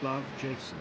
Love, Jason.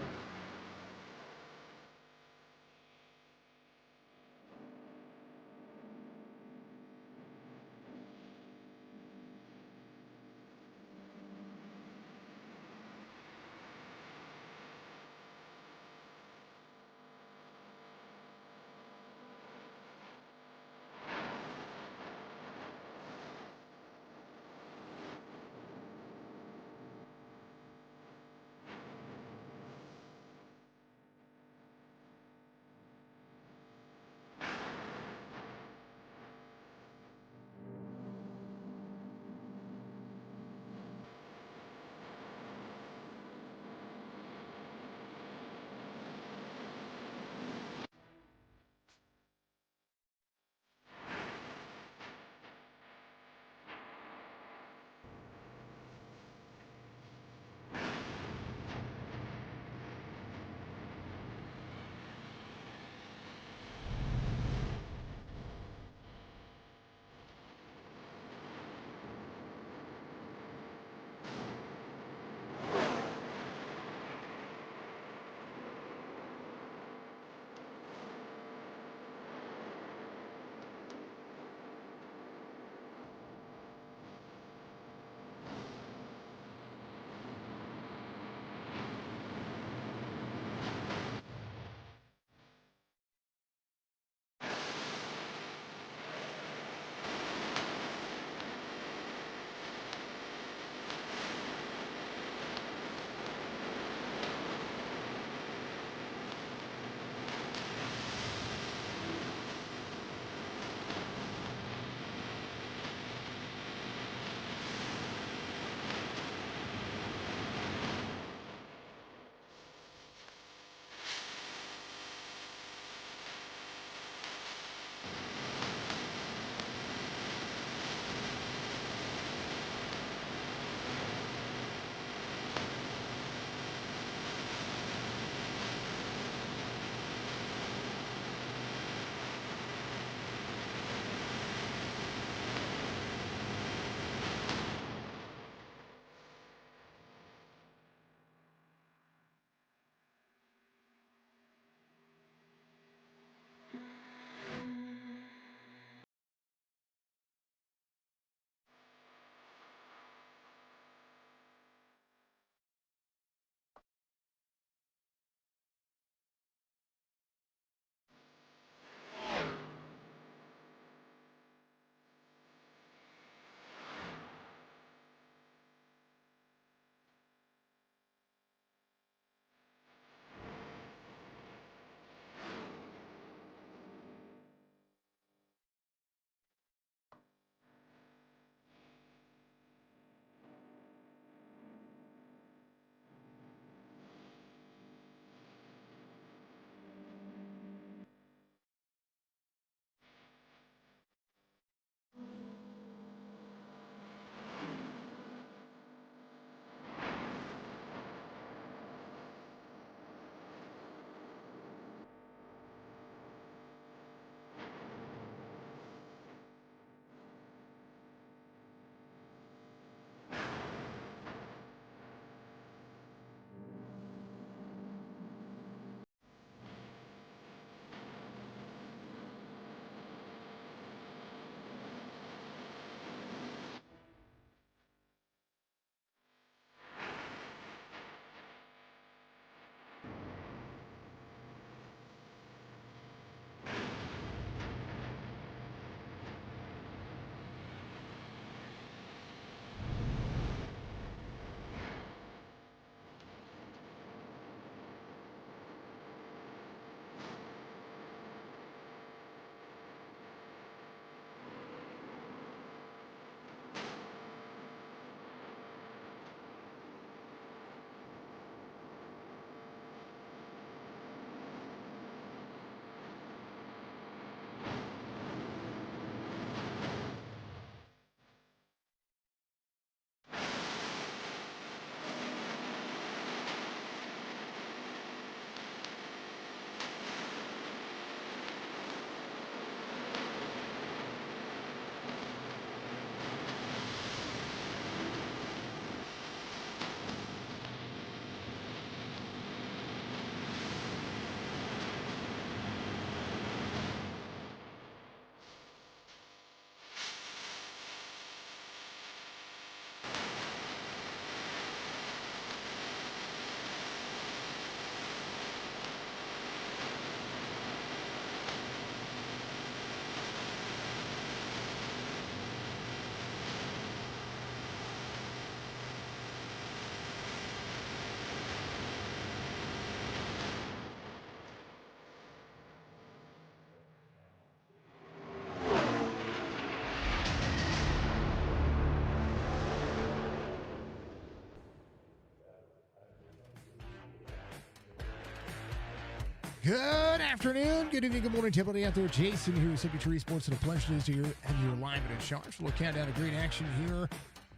Good afternoon, good evening, good morning to everybody out there. Jason here with Signature Esports, and a pleasure to have you live and in charge. We'll count down a great action here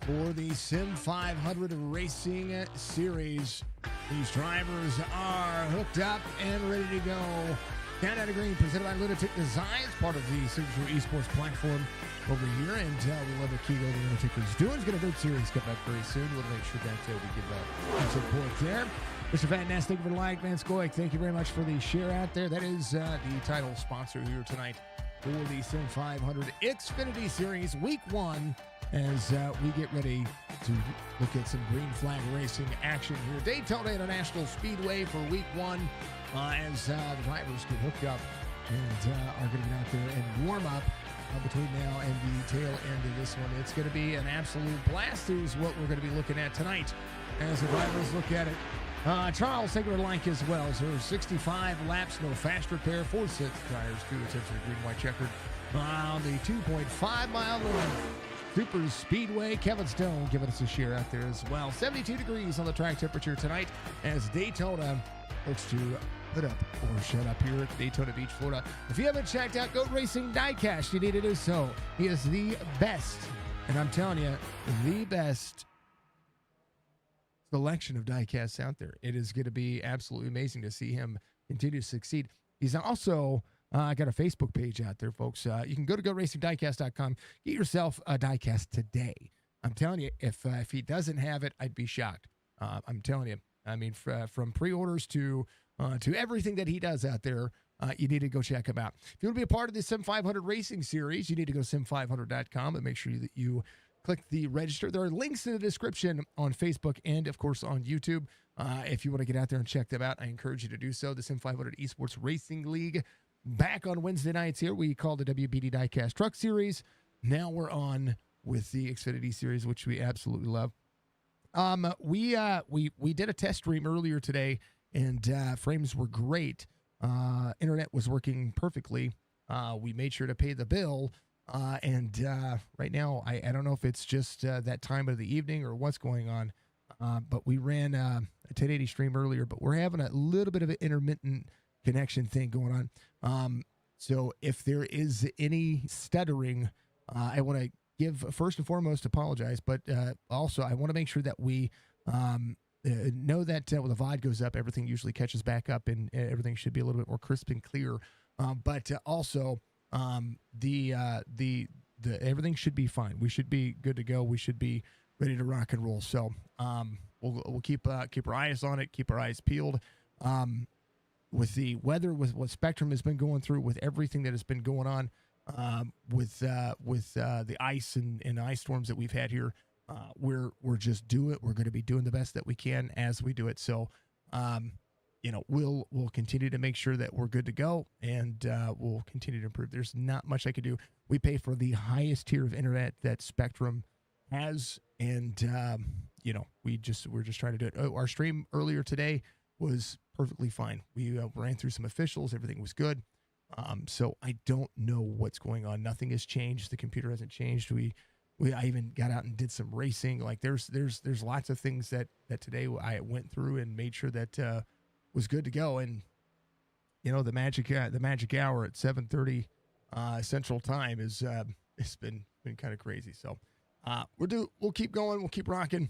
for the SIM500 Racing Series. These drivers are hooked up and ready to go. Countdown to green, presented by Lunatic Designs, part of the Signature Esports platform over here. And we love what Kego the Lunatic is doing. It's going to great series coming up very soon. We'll make sure that we give that support there. Mr. Fantastic, thank you for the like. Van Skoik, thank you very much for the share out there. That is the title sponsor here tonight for the SIM500 Xfinity Series Week 1 as we get ready to look at some green flag racing action here. Daytona International Speedway for Week 1 as the drivers get hooked up and are going to get out there and warm up between now and the tail end of this one. It's going to be an absolute blast. Here's what we're going to be looking at tonight as the drivers look at it. Charles, thank you for the like as well. So 65 laps, no fast repair, 4 sets tires, 2 attempts at green-white checkered on the 2.5 mile line. Super Speedway, Kevin Stone giving us a share out there as well. 72 degrees on the track temperature tonight as Daytona looks to put up or shut up here at Daytona Beach, Florida. If you haven't checked out Goat Racing Diecast, you need to do so. He is the best, and I'm telling you, the best selection of diecasts out there. It is going to be absolutely amazing to see him continue to succeed. He's also got a Facebook page out there, folks. You can go to GoRacingDiecast.com. Get yourself a diecast today. I'm telling you, if he doesn't have it, I'd be shocked. I'm telling you. I mean, from pre-orders to everything that he does out there, you need to go check him out. If you want to be a part of the SIM500 Racing Series, you need to go to sim500.com and make sure that you click the register. There are links in the description on Facebook and, of course, on YouTube. If you want to get out there and check them out, I encourage you to do so. The SIM500 Esports Racing League back on Wednesday nights here. We call the WBD Diecast Truck Series. Now we're on with the Xfinity Series, which we absolutely love. We did a test stream earlier today, and frames were great. Internet was working perfectly. We made sure to pay the bill. And right now, I don't know if it's just that time of the evening or what's going on, but we ran a 1080 stream earlier, but we're having a little bit of an intermittent connection thing going on. So if there is any stuttering, I want to give, first and foremost, apologize, but also I want to make sure that we know that when the VOD goes up, everything usually catches back up and everything should be a little bit more crisp and clear. But also, the everything should be fine. We should be good to go. We should be ready to rock and roll. So we'll keep our eyes on it, keep our eyes peeled. With the weather, with what Spectrum has been going through, with everything that has been going on, with the ice and ice storms that we've had here, we're just we're going to be doing the best that we can as we do it. So we'll continue to make sure that we're good to go, and we'll continue to improve. There's not much I could do. We pay for the highest tier of internet that Spectrum has, and we're just trying to do it. Our stream earlier today was perfectly fine. We ran through some officials. Everything was good. So I don't know what's going on. Nothing has changed. The computer hasn't changed. I even got out and did some racing. Like there's lots of things that today I went through and made sure that was good to go. And the magic hour at 7:30 Central Time is it's been kind of crazy. So we'll keep going. We'll keep rocking.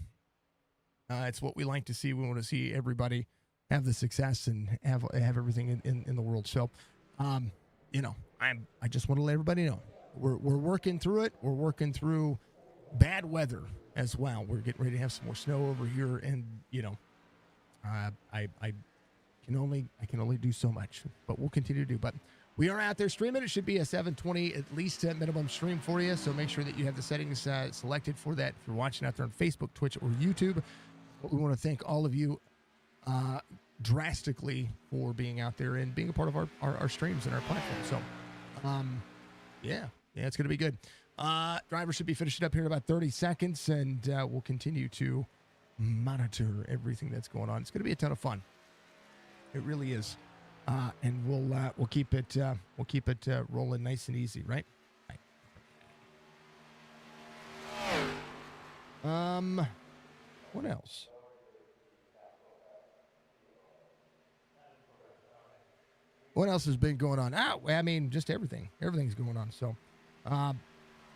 It's what we like to see. We want to see everybody have the success and have everything in the world. So I just want to let everybody know we're working through it. We're working through bad weather as well. We're getting ready to have some more snow over here, and I can only do so much, but we'll continue to do. But we are out there streaming. It should be a 720 at least minimum stream for you. So make sure that you have the settings selected for that. If you're watching out there on Facebook, Twitch, or YouTube, we want to thank all of you drastically for being out there and being a part of our streams and our platform. So, yeah, it's going to be good. Driver should be finishing up here in about 30 seconds, and we'll continue to monitor everything that's going on. It's going to be a ton of fun. It really is. And we'll keep it rolling nice and easy, right? What else? What else has been going on? I mean, just everything. Everything's going on. So,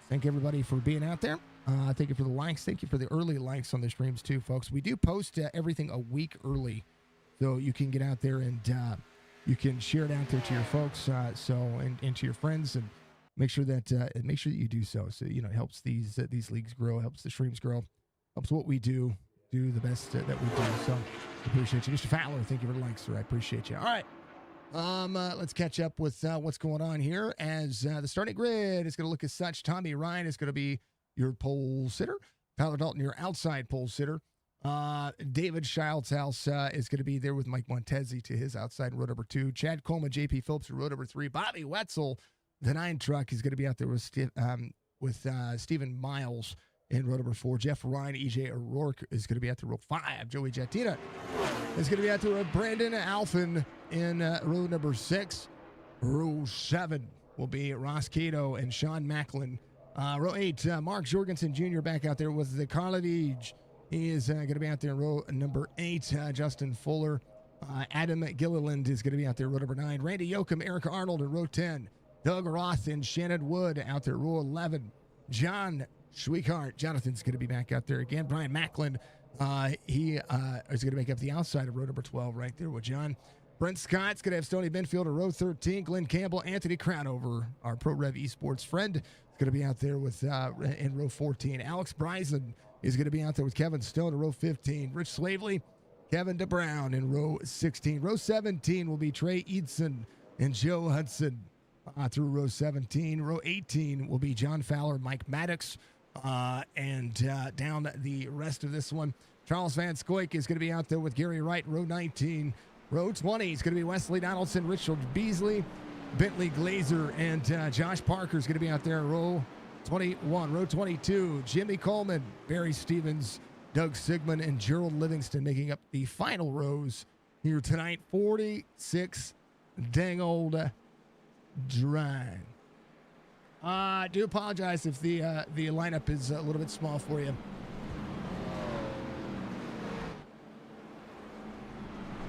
thank everybody for being out there. Thank you for the likes. Thank you for the early likes on the streams too, folks. We do post everything a week early, so you can get out there and you can share it out there to your folks, and to your friends, and make sure that you do so. So it helps these leagues grow, helps the streams grow, helps what we do the best that we do. So appreciate you, Mr. Fowler. Thank you for the likes, sir. I appreciate you. All right. Let's catch up with what's going on here as the starting grid is going to look as such. Tommy Ryan is going to be your pole sitter. Tyler Dalton, your outside pole sitter. David Shildshouse is going to be there with Mike Montezi to his outside in row number 2. Chad Coleman, JP Phillips in row number 3. Bobby Wetzel, the 9 truck, is going to be out there with Stephen Miles in row number 4. Jeff Ryan, EJ O'Rourke is going to be out there row 5. Joey Jettina is going to be out there with Brandon Alphin in row number 6. Row 7 will be Ross Cato and Sean Macklin. Row 8, Mark Jorgensen Jr. back out there with the Carlavige. He is going to be out there in row number 8. Justin Fuller. Adam Gilliland is going to be out there row number 9. Randy Yoakum, Erica Arnold in row 10. Doug Roth and Shannon Wood out there row 11. John Schweikart, Jonathan's going to be back out there again. Brian Macklin, he is going to make up the outside of row number 12 right there with John. Brent Scott's going to have Stoney Benfield in row 13. Glenn Campbell, Anthony Crownover, our Pro Rev Esports friend, is going to be out there with in row 14. Alex Bryson is going to be out there with Kevin Stone in row 15. Rich Slavely, Kevin DeBrown in row 16. Row 17 will be Trey Eidson and Joe Hudson through row 17. Row 18 will be John Fowler, Mike Maddox, and down the rest of this one, Charles Van Scoik is going to be out there with Gary Wright, row 19. Row 20 is going to be Wesley Donaldson, Richard Beasley, Bentley Glazer, and Josh Parker is going to be out there in row 21. Row 22, Jimmy Coleman, Barry Stevens, Doug Sigmund, and Gerald Livingston making up the final rows here tonight. 46 dang old dry. I do apologize if the lineup is a little bit small for you.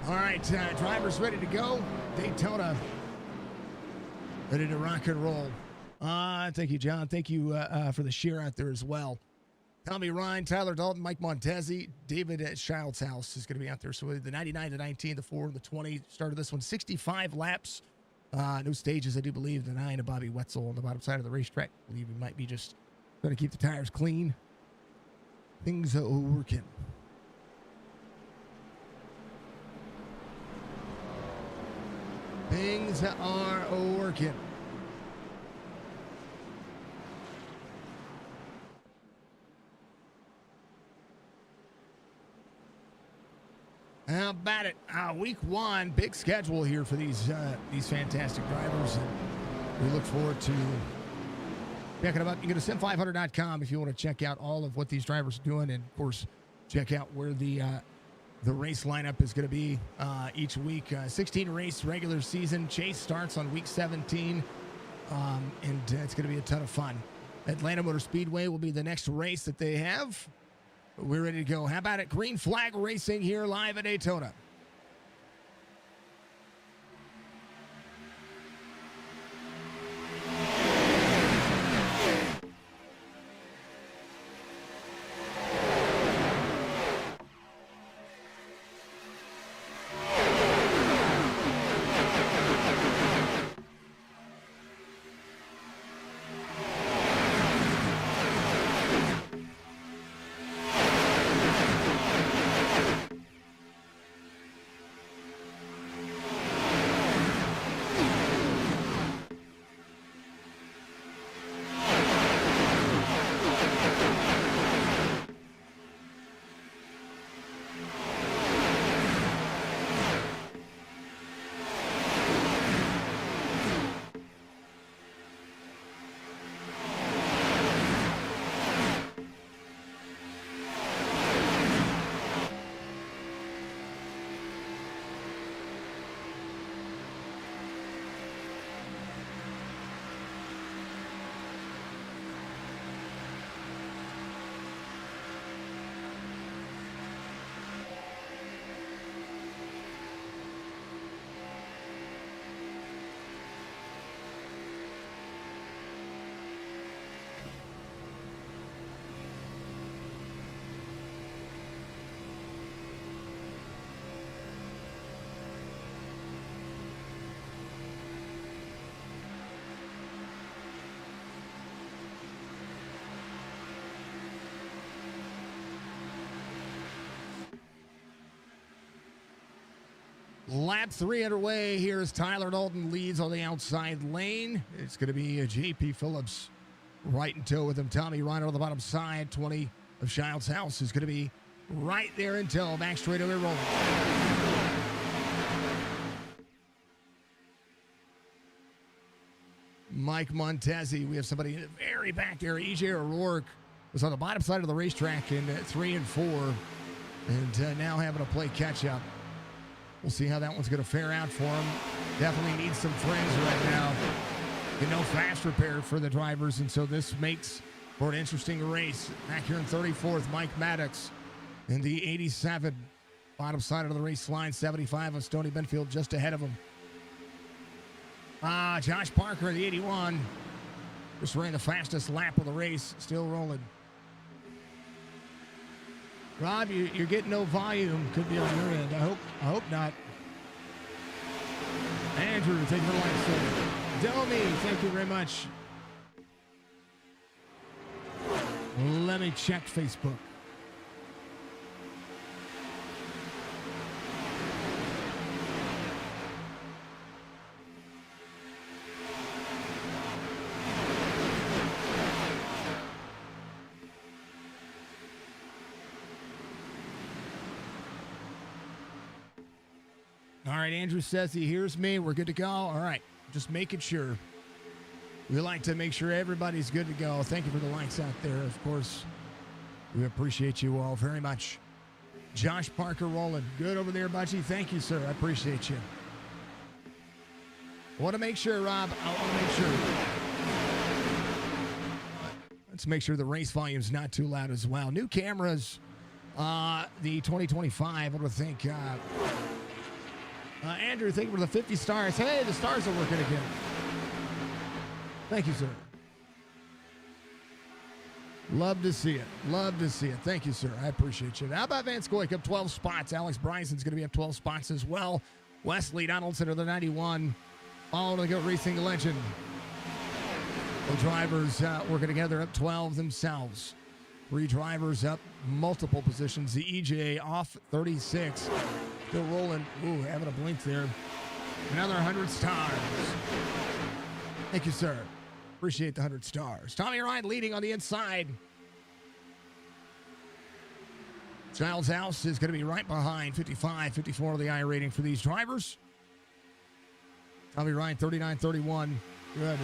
All right, drivers ready to go. Daytona ready to rock and roll. Thank you, John. Thank you for the share out there as well. Tommy Ryan, Tyler Dalton, Mike Montezi, David at Child's House is going to be out there. So the 99, the 19, the 4, and the 20 started this one. 65 laps. No stages, I do believe. The 9 of Bobby Wetzel on the bottom side of the racetrack. I believe he might be just trying to keep the tires clean. Things are working. Things are working. How about it? Week 1, big schedule here for these fantastic drivers. And we look forward to checking them out. You can go to sim500.com if you want to check out all of what these drivers are doing, and of course, check out where the race lineup is going to be each week. 16 race regular season. Chase starts on week 17, and it's going to be a ton of fun. Atlanta Motor Speedway will be the next race that they have. We're ready to go. How about it? Green Flag Racing here live at Daytona. Lap 3 underway. Here's Tyler Dalton leads on the outside lane. It's going to be J.P. Phillips right in tow with him. Tommy Reiner on the bottom side. 20 of Child's House is going to be right there in tow. Back straight away rolling. Mike Montezzi. We have somebody in the very back there. E.J. O'Rourke was on the bottom side of the racetrack in 3 and 4. And now having to play catch-up. We'll see how that one's going to fare out for him. Definitely needs some friends right now. No fast repair for the drivers, and so this makes for an interesting race. Back here in 34th, Mike Maddox in the 87. Bottom side of the race line, 75 of Stoney Benfield just ahead of him. Josh Parker in the 81. Just ran the fastest lap of the race, still rolling. Rob, you're getting no volume. Could be on your end. I hope not. Andrew, thank you for the live stream. Domi, thank you very much. Let me check Facebook. All right, Andrew says he hears me. We're good to go. All right, just making sure. We like to make sure everybody's good to go. Thank you for the likes out there. Of course, we appreciate you all very much. Josh Parker rolling. Good over there, Budgie. Thank you, sir. I appreciate you. I want to make sure, Rob. I want to make sure. Let's make sure the race volume's not too loud as well. New cameras. The 2025, I would think. Andrew, thank you for the 50 stars. Hey, the stars are working again. Thank you, sir. Love to see it. Love to see it. Thank you, sir. I appreciate you. How about Van Scoyk up 12 spots? Alex Bryson's going to be up 12 spots as well. Wesley Donaldson of the 91. Following the GOAT Racing legend. The drivers working together up 12 themselves. 3 drivers up multiple positions. The EJ off 36. Still rolling. Ooh, having a blink there. Another 100 stars. Thank you, sir. Appreciate the 100 stars. Tommy Ryan leading on the inside. Child's House is going to be right behind 55, 54 of the I rating for these drivers. Tommy Ryan, 39-31. Good.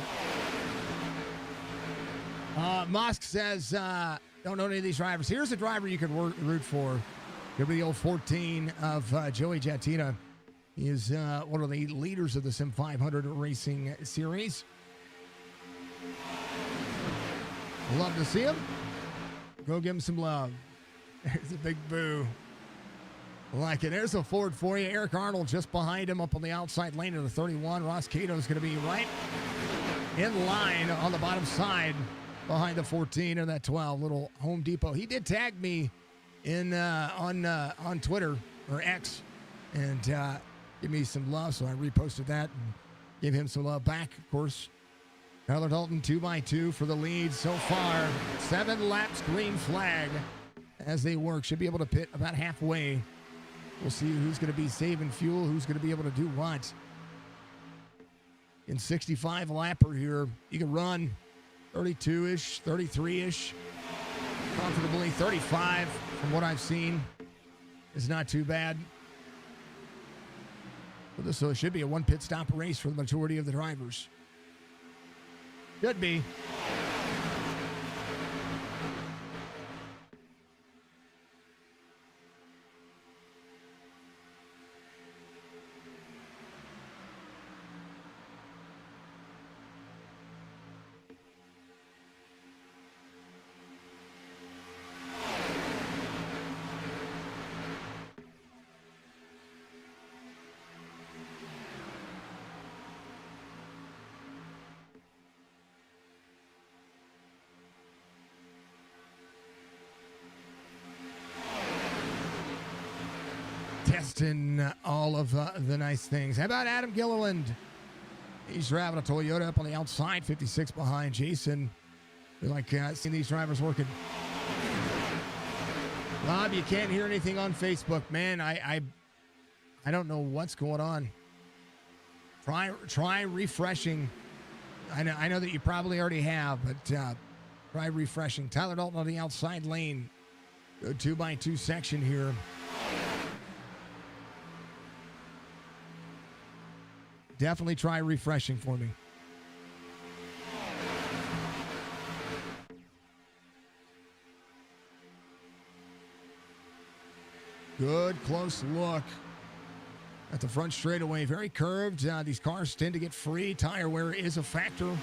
Musk says, don't know any of these drivers. Here's a driver you can root for. It'll be the old 14 of Joey Jattina. He is one of the leaders of the SIM500 racing series. Love to see him. Go give him some love. There's a big boo. Like it. There's a Ford for you. Eric Arnold just behind him up on the outside lane of the 31. Ross Cato is going to be right in line on the bottom side behind the 14 and that 12. Little Home Depot. He did tag me in on Twitter or X and give me some love, so I reposted that and gave him some love back. Of course, Tyler Dalton 2x2 for the lead so far. 7 laps, green flag as they work. Should be able to pit about halfway. We'll see who's going to be saving fuel, who's going to be able to do what. In 65 lapper here, you can run 32-ish, 33-ish, comfortably. 35 from what I've seen is not too bad. So it should be a one pit stop race for the majority of the drivers. Could be. Testing all of the nice things. How about Adam Gilliland? He's driving a Toyota up on the outside, 56 behind Jason. We like seeing these drivers working. Rob, you can't hear anything on Facebook, man. I I don't know what's going on. Try refreshing. I know that you probably already have, but try refreshing. Tyler Dalton on the outside lane. Good 2x2 section here. Definitely try refreshing for me. Good close look at the front straightaway. Very curved. These cars tend to get free. Tire wear is a factor.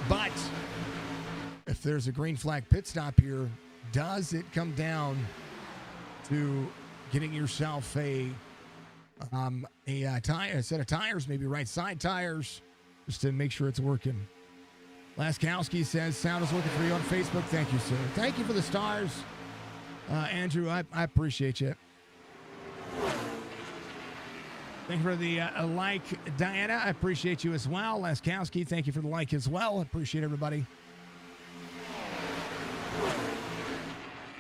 But if there's a green flag pit stop here, does it come down to getting yourself a set of tires, maybe right side tires, just to make sure it's working? Laskowski says, sound is working for you on Facebook. Thank you, sir. Thank you for the stars. Andrew, I appreciate you. Thank you for the like, Diana. I appreciate you as well. Laskowski, thank you for the like as well. I appreciate everybody.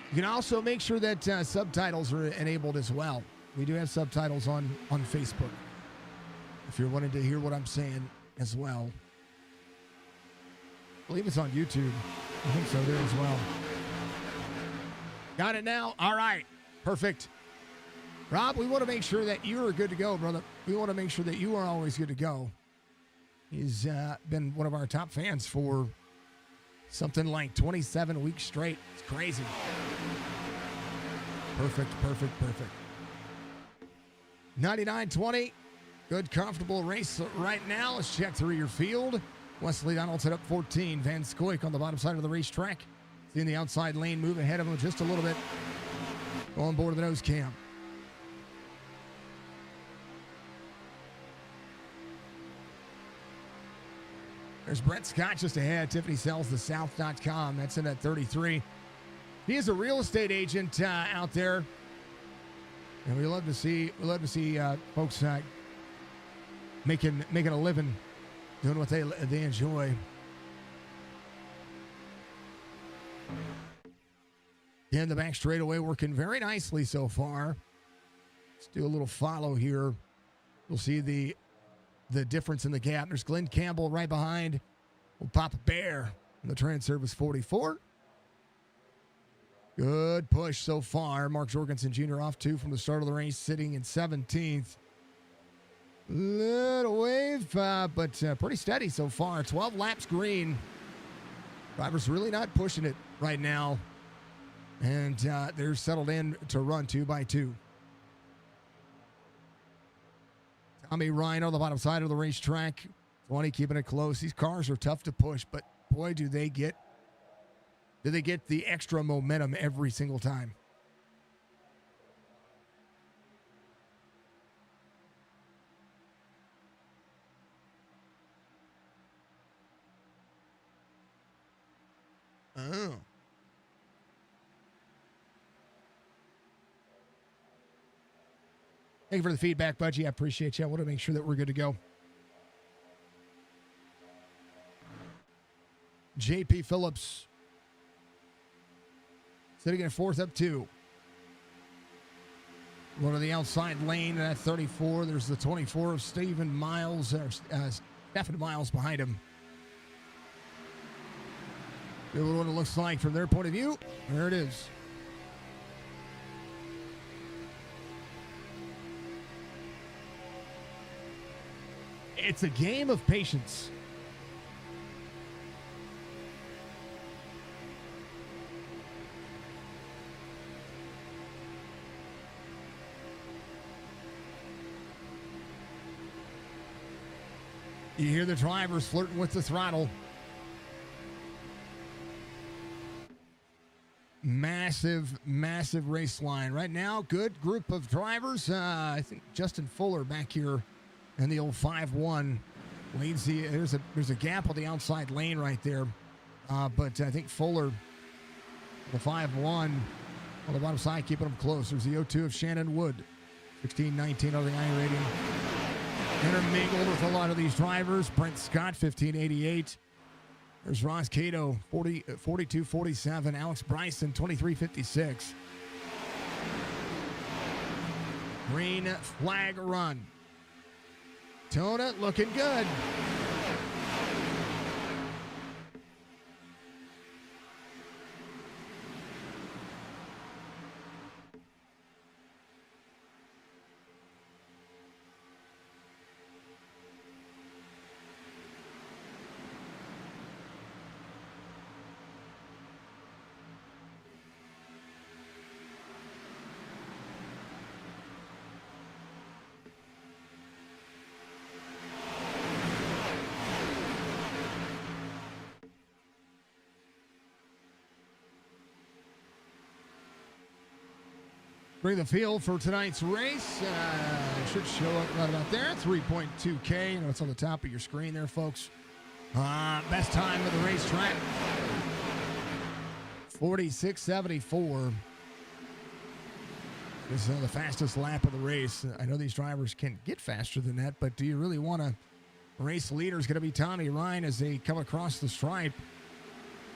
You can also make sure that subtitles are enabled as well. We do have subtitles on Facebook, if you're wanting to hear what I'm saying as well. I believe it's on YouTube. I think so there as well. Got it now? All right. Perfect. Rob, we want to make sure that you are good to go, brother. We want to make sure that you are always good to go. He's been one of our top fans for something like 27 weeks straight. It's crazy. Perfect. 99-20. Good, comfortable race right now. Let's check through your field. Wesley Donaldson up 14. Van Scoik on the bottom side of the racetrack. Seeing the outside lane move ahead of him just a little bit. On board of the nose cam. There's Brett Scott just ahead. Tiffany sells the south.com. That's in at 33. He is a real estate agent out there. And we love to see folks making a living, doing what they enjoy. In the back straightaway, working very nicely so far. Let's do a little follow here. We'll see the difference in the gap. There's Glenn Campbell right behind. We'll Papa Bear in the Trans Service 44. Good push so far. Mark Jorgensen Jr. off 2 from the start of the race, sitting in 17th. Little wave, but pretty steady so far. 12 laps green. Driver's really not pushing it right now. And they're settled in to run 2x2. Tommy Ryan on the bottom side of the racetrack. 20, keeping it close. These cars are tough to push, but boy, do they get the extra momentum every single time. Oh. Thank you for the feedback, Budgie. I appreciate you. I want to make sure that we're good to go. JP Phillips sitting in 4th up 2. Going to the outside lane at 34. There's the 24 of Stephen Miles behind him. Here's what it looks like from their point of view. There it is. It's a game of patience. You hear the drivers flirting with the throttle. Massive race line. Right now, good group of drivers. I think Justin Fuller back here in the old 5-1 leads the. There's a gap on the outside lane right there. But I think Fuller, the 5-1 on the bottom side, keeping them close. There's the 0-2 of Shannon Wood. 16-19 on the I rating. Intermingled with a lot of these drivers. Brent Scott, 1588. There's Ross Cato, 42-47. Alex Bryson, 23-56. Green flag run. Daytona looking good. Bring the field for tonight's race. Should show up right about there. 3.2K. You know, it's on the top of your screen there, folks. Best time of the racetrack. 46.74. This is the fastest lap of the race. I know these drivers can get faster than that, but do you really want to? Race leader is going to be Tommy Ryan as they come across the stripe.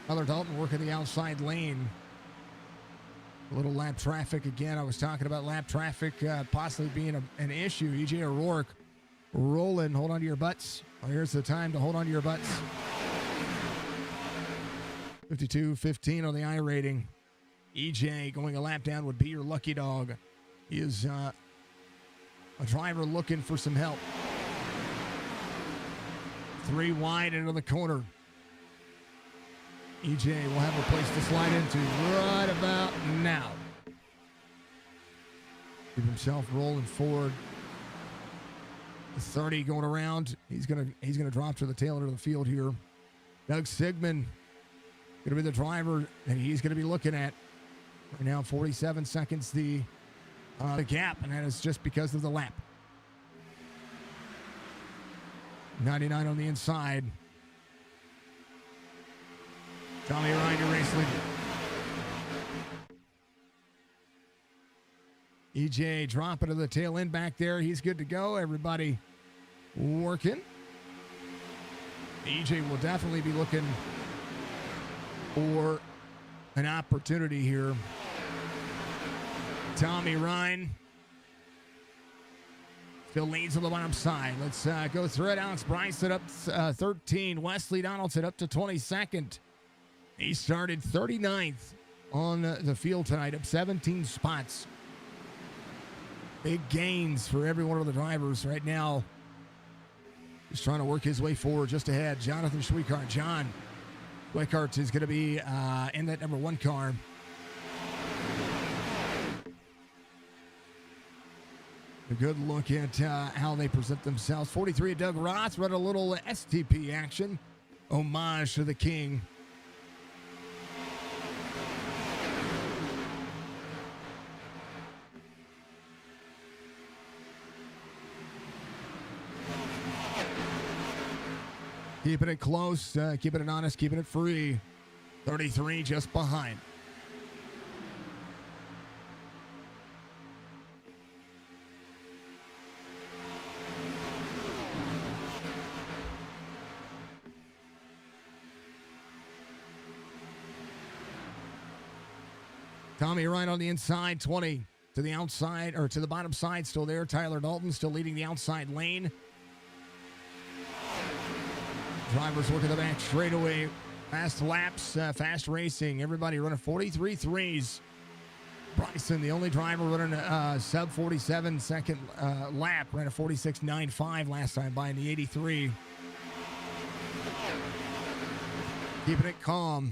Tyler Dalton working the outside lane. A little lap traffic again. I was talking about lap traffic possibly being an issue. EJ O'Rourke rolling. Hold on to your butts. Well, here's the time to hold on to your butts. 52.15 on the I rating. EJ going a lap down would be your lucky dog. He is a driver looking for some help. 3 wide into the corner. EJ will have a place to slide into right about now. Keep himself rolling forward. 30 going around. He's gonna drop to the tail end of the field here. Doug Sigmund gonna be the driver, and he's gonna be looking at right now 47 seconds the gap, and that is just because of the lap. 99 on the inside. Tommy Ryan, your race leader. EJ dropping to the tail end back there. He's good to go. Everybody working. EJ will definitely be looking for an opportunity here. Tommy Ryan still leads on the bottom side. Let's go through it. Alex Bryson up 13. Wesley Donaldson up to 22nd. He started 39th on the field tonight, up 17 spots. Big gains for every one of the drivers right now. He's trying to work his way forward just ahead. Jonathan Schweikart. John Schweikart is going to be in that number 1 car. A good look at how they present themselves. 43 at Doug Ross. Run a little STP action. Homage to the King. Keeping it close, keeping it honest, keeping it free. 33 just behind. Tommy Ryan on the inside, 20 to the outside, or to the bottom side, still there. Tyler Dalton still leading the outside lane. Drivers working the back straightaway. Fast laps, fast racing. Everybody running 43 threes. Bryson, the only driver running a sub 47 second lap, ran a 46.95 last time by in the 83. Keeping it calm.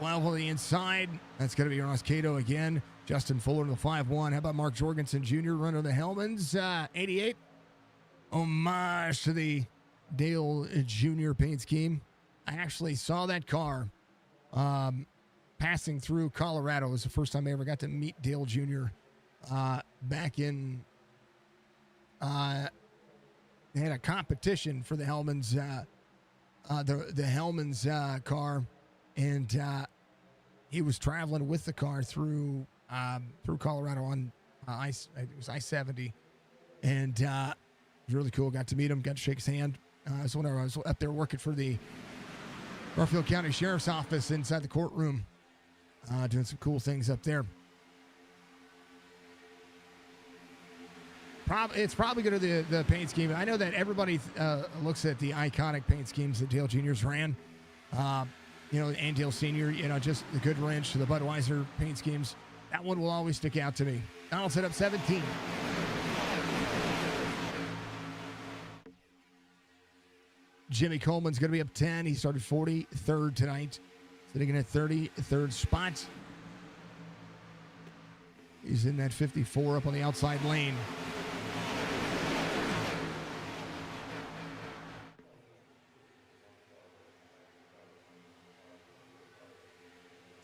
On the inside, that's going to be Ross Cato again. Justin Fuller in the 5-1. How about Mark Jorgensen Jr. running the Hellmans? 88. Homage to the Dale Jr. paint scheme. I actually saw that car passing through Colorado. It was the first time I ever got to meet Dale Jr. Back in... they had a competition for the Hellmans, the Hellmans car. And he was traveling with the car through Colorado on it was I-70, and it was really cool. Got to meet him, got to shake his hand. So whenever I was up there working for the Garfield County Sheriff's Office inside the courtroom, doing some cool things up there. It's probably going to the paint scheme. I know that everybody looks at the iconic paint schemes that Dale Jr.'s ran. And Dale Sr., just the good wrench to the Budweiser paint schemes. That one will always stick out to me. Donaldson up 17. Jimmy Coleman's going to be up 10. He started 43rd tonight, sitting in at 33rd spot. He's in that 54 up on the outside lane.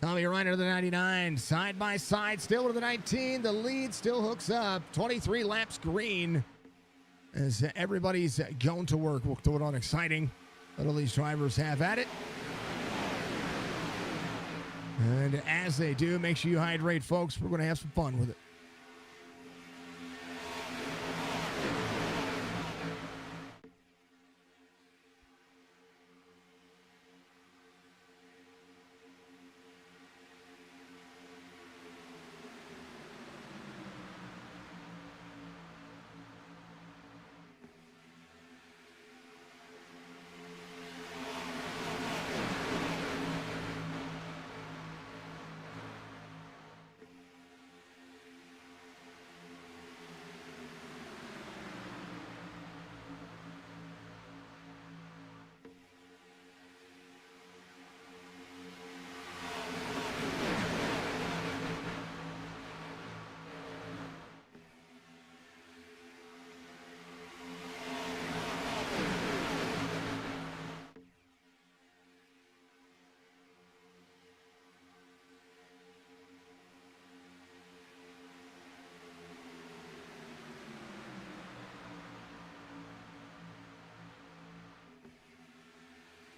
Tommy Reiner to the 99, side by side, still to the 19. The lead still hooks up. 23 laps green as everybody's going to work. We'll throw it on exciting. Let all these drivers have at it. And as they do, make sure you hydrate, folks. We're going to have some fun with it.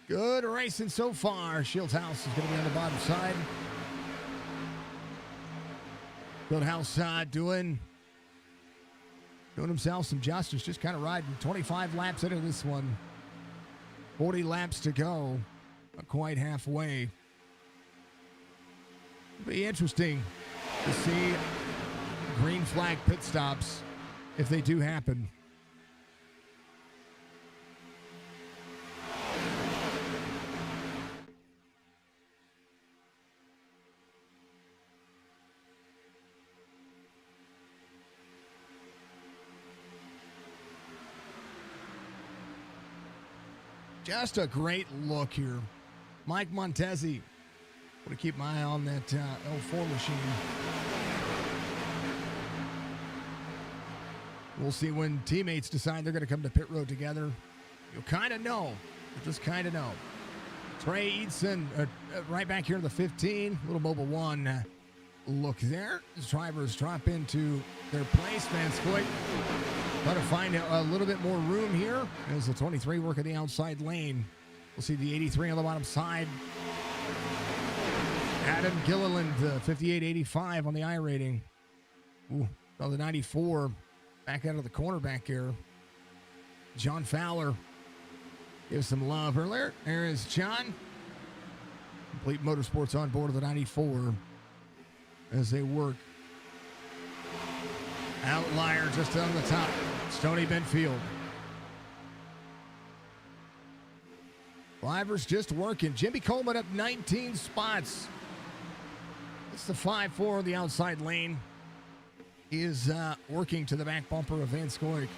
Good racing so far. Shields House is going to be on the bottom side. Fieldhouse doing himself some justice, just kind of riding 25 laps into this one. 40 laps to go, not quite halfway. It'll be interesting to see green flag pit stops if they do happen. Just a great look here. Mike Montezzi. Want to keep my eye on that L4 machine. We'll see when teammates decide they're going to come to pit road together. You'll kind of know. You'll just kind of know. Trey Eidson right back here in the 15. Little Mobile 1 look there. As drivers drop into their place. Van Scoot trying to find a little bit more room here as the 23 work at the outside lane. We'll see the 83 on the bottom side. Adam Gilliland, 58.85 on the I rating. Ooh, the 94 back out of the corner back here. John Fowler gives some love earlier. There is John. Complete Motorsports on board of the 94 as they work. Outlier just on the top. Stoney Benfield. Drivers just working. Jimmy Coleman up 19 spots. It's the 5-4 on the outside lane. He is working to the back bumper of Van Scoot.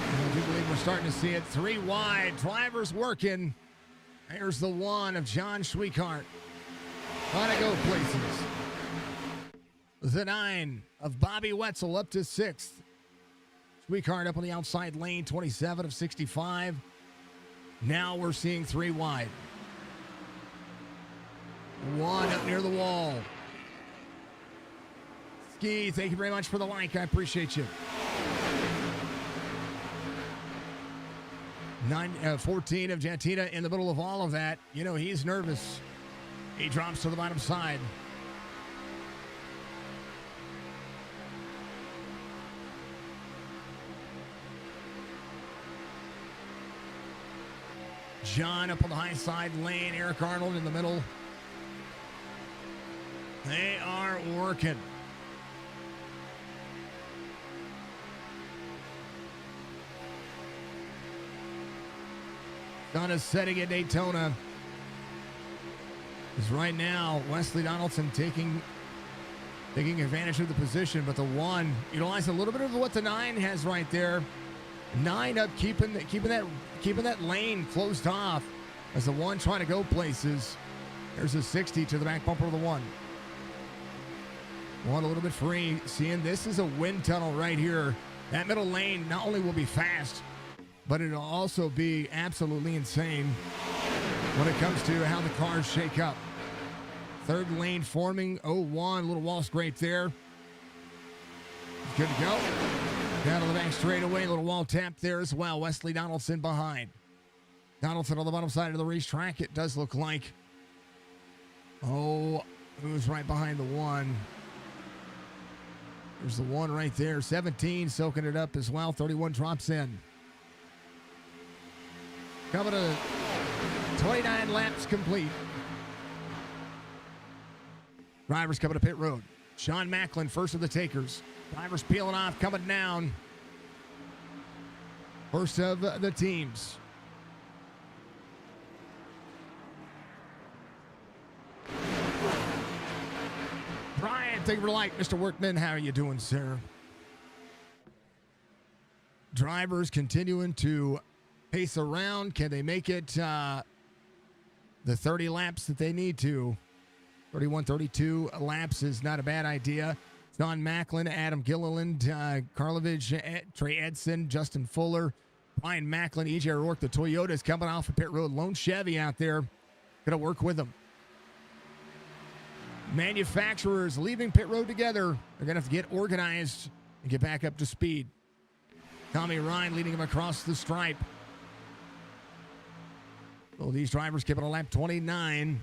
I do believe we're starting to see it. 3 wide. Drivers working. There's the 1 of John Schweikart. Trying to go places. The 9 of Bobby Wetzel up to 6th. Schweikart up on the outside lane, 27 of 65. Now we're seeing 3 wide. 1 up near the wall. Ski, thank you very much for the like. I appreciate you. 14 of Jantina in the middle of all of that. You know, he's nervous. He drops to the bottom side. John up on the high side lane. Eric Arnold in the middle. They are working. Sun is setting at Daytona. Because right now, Wesley Donaldson taking advantage of the position, but the 1 utilizing a little bit of what the 9 has right there. 9 up, keeping that lane closed off as the 1 trying to go places. There's a 60 to the back bumper of the 1. 1 a little bit free. Seeing this is a wind tunnel right here. That middle lane not only will be fast, but it'll also be absolutely insane when it comes to how the cars shake up. Third lane forming, 0-1, little wall scrape there. Good to go. Down to the back straightaway, little wall tap there as well. Wesley Donaldson behind. Donaldson on the bottom side of the racetrack, it does look like. Oh, who's right behind the 1? There's the 1 right there. 17 soaking it up as well. 31 drops in. Coming to 29 laps complete. Drivers coming to pit road. Sean Macklin, first of the takers. Drivers peeling off, coming down. First of the teams. Brian, thank you for the light. Mr. Workman, how are you doing, sir? Drivers continuing to pace around. Can they make it the 30 laps that they need to? 31, 32 laps is not a bad idea. Don Macklin, Adam Gilliland, Karlovich, Trey Edson, Justin Fuller, Brian Macklin, EJ O'Rourke. The Toyota is coming off of pit road. Lone Chevy out there. Going to work with them. Manufacturers leaving pit road together. They're going to have to get organized and get back up to speed. Tommy Ryan leading them across the stripe. Well, these drivers keep it on lap 29.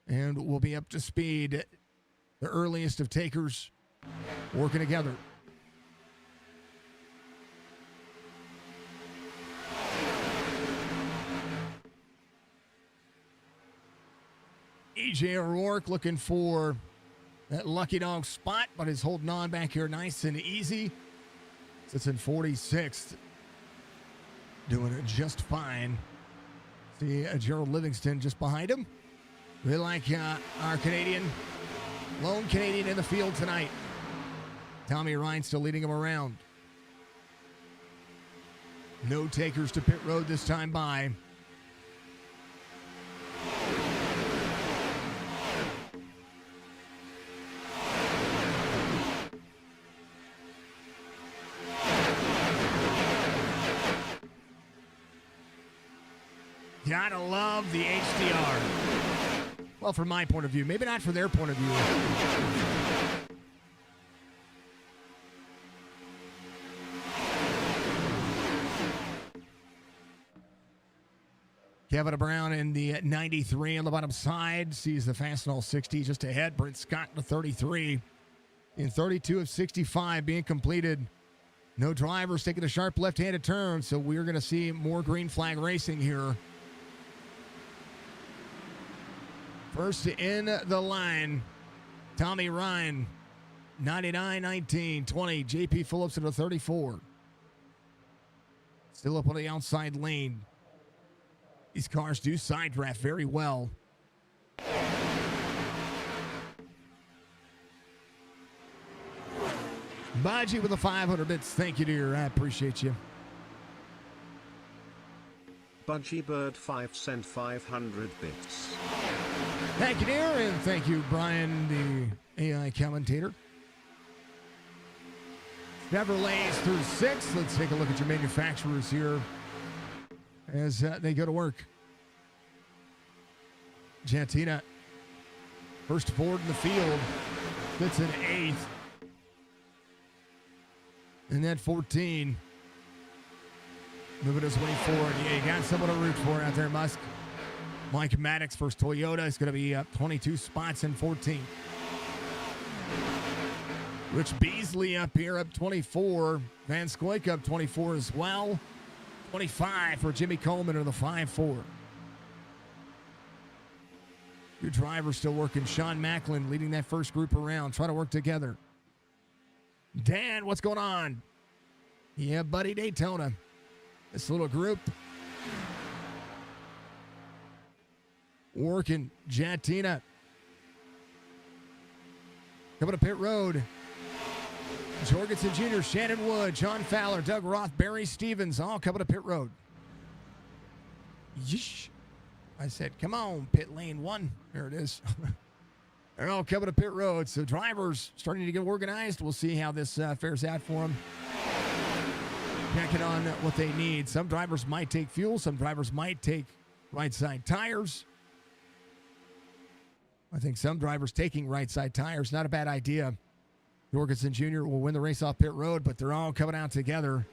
And we'll be up to speed. The earliest of takers working together. EJ O'Rourke looking for that lucky dog spot, but is holding on back here nice and easy. Sits in 46th. Doing it just fine. See Gerald Livingston just behind him. We like our Canadian, lone Canadian in the field tonight. Tommy Ryan still leading him around. No takers to pit road this time by. Gotta love the HDR. Well, from my point of view, maybe not from their point of view. Kevin Brown in the 93 on the bottom side. Sees the Fastenal 60 just ahead. Brent Scott in the 33. In 32 of 65 being completed. No drivers taking a sharp left-handed turn, so we're going to see more green flag racing here. First in the line, Tommy Ryan, 99, 19, 20. JP Phillips in the 34. Still up on the outside lane. These cars do side draft very well. Baji with the 500 bits. Thank you, dear. I appreciate you. Budgie Bird 5 sent 500 bits. Thank you, dear, and thank you, Brian, the AI commentator. Chevrolets through 6. Let's take a look at your manufacturers here as they go to work. Jantina, first Ford in the field, sits in 8th. And then 14. Moving his way forward. Yeah, you got someone to root for out there, Musk. Mike Maddox, first Toyota, is going to be up 22 spots in 14. Rich Beasley up here, up 24. Van Scoyk up 24 as well. 25 for Jimmy Coleman in the 5-4. Your driver's still working. Sean Macklin leading that first group around. Try to work together. Dan, what's going on? Yeah, buddy, Daytona. This little group. Working. Jatina. Coming to pit road. Jorgensen Jr., Shannon Wood, John Fowler, Doug Roth, Barry Stevens, all coming to pit road. Yeesh. I said, come on, pit lane 1. There it is. They're all coming to pit road. So drivers starting to get organized. We'll see how this fares out for them. Checking on what they need. Some drivers might take fuel. Some drivers might take right side tires. I think some drivers taking right side tires, not a bad idea. Jorgensen Jr. will win the race off pit road, but they're all coming out together.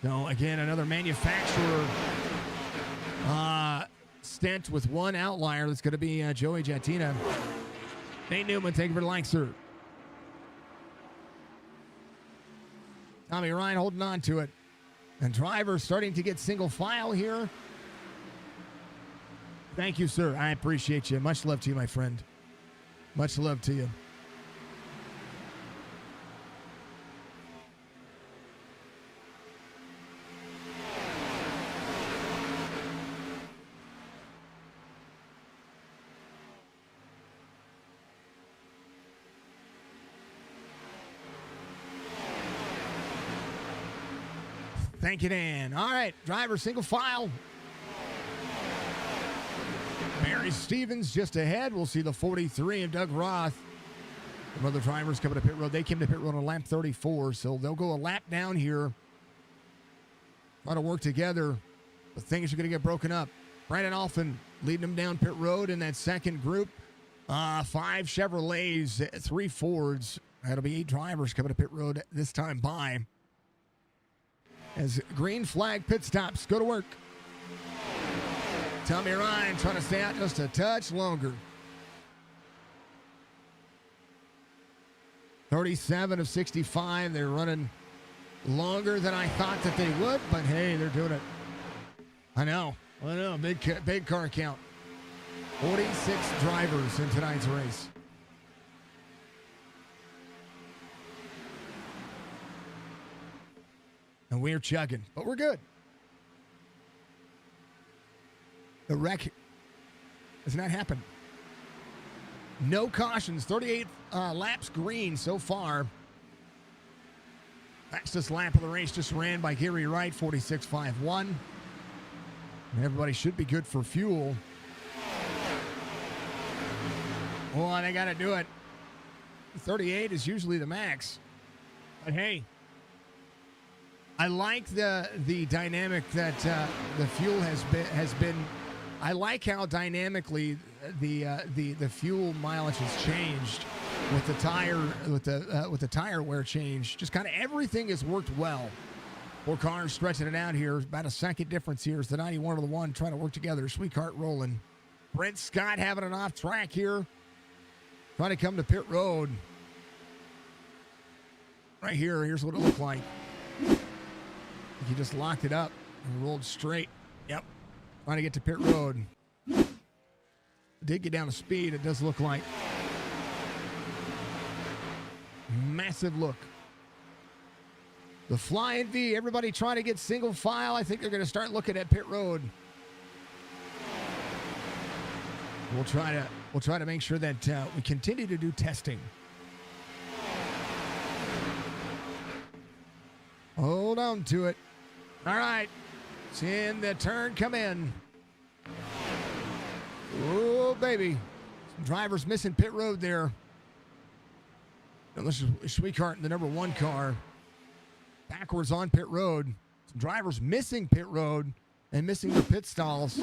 So, again, another manufacturer stint with one outlier. That's going to be Joey Jatina. Nate Newman, thank you for the like, sir. Tommy Ryan holding on to it. And drivers starting to get single file here. Thank you, sir. I appreciate you. Much love to you, my friend. Much love to you. Thank you, Dan. All right, driver single file. Barry Stevens just ahead. We'll see the 43 of Doug Roth. Some other drivers coming to pit road. They came to pit road on lap 34, so they'll go a lap down here. Try to work together, but things are going to get broken up. Brandon Alphin leading them down pit road in that second group. 5 Chevrolets, 3 Fords. That'll be 8 drivers coming to pit road this time by. As green flag pit stops go to work. Tommy Ryan trying to stay out just a touch longer. 37 of 65. They're running longer than I thought that they would, but hey, they're doing it. I know. Big car count. 46 drivers in tonight's race. And we're chugging, but we're good. The wreck has not happened. No cautions. 38 laps green so far. Fastest lap of the race just ran by Gary Wright, 46.51. And everybody should be good for fuel. Oh, they got to do it. 38 is usually the max. But hey, I like the dynamic that the fuel has been. I like how dynamically the fuel mileage has changed with the tire wear change. Just kind of everything has worked well. 4 cars stretching it out here. About a second difference here. It's the 91 to the 1 trying to work together. Sweetheart rolling. Brent Scott having an off track here. Trying to come to pit road. Right here. Here's what it looked like. He just locked it up and rolled straight. Yep. Trying to get to pit road. Did get down to speed, it does look like. Massive look. The Flying V, everybody trying to get single file. I think they're going to start looking at pit road. We'll try to make sure that we continue to do testing. Hold on to it. All right. Seeing the turn come in. Oh, baby. Some drivers missing pit road there. This is Schweikart in the number 1 car. Backwards on pit road. Some drivers missing pit road and missing their pit stalls.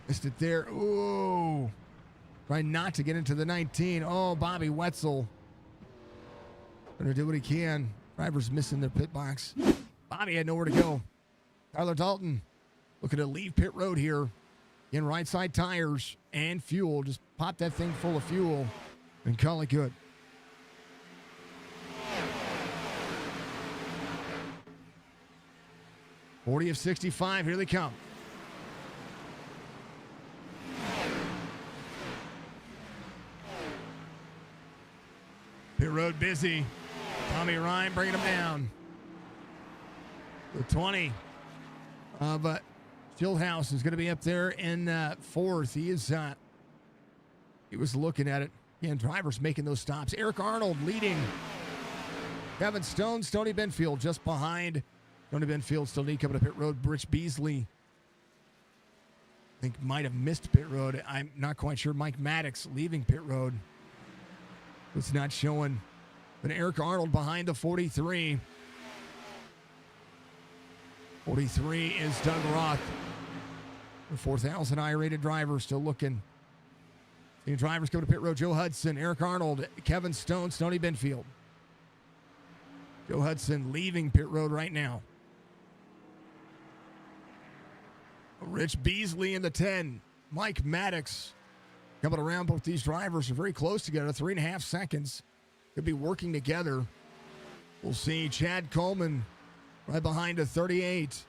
Missed it there. Ooh. Trying not to get into the 19. Oh, Bobby Wetzel. Gonna do what he can. Drivers missing their pit box. Bobby had nowhere to go. Tyler Dalton looking to leave pit road here. In right side tires and fuel. Just pop that thing full of fuel and call it good. $40 of 65. Here they come. Pit road busy. Tommy Ryan bringing him down. The 20 of Fieldhouse is going to be up there in fourth. He was looking at it. Again, drivers making those stops. Eric Arnold leading. Kevin Stone, Stoney Benfield just behind. Stoney Benfield still need coming to pit road. Rich Beasley, I think, might have missed pit road. I'm not quite sure. Mike Maddox leaving pit road. It's not showing. But Eric Arnold behind the 43. 43 is Doug Roth. The 4,000 I-rated driver still looking. The drivers coming to pit road. Joe Hudson, Eric Arnold, Kevin Stone, Stoney Benfield. Joe Hudson leaving pit road right now. Rich Beasley in the 10. Mike Maddox coming around. Both these drivers are very close together. 3.5 seconds. Could be working together. We'll see. Chad Coleman right behind a 38.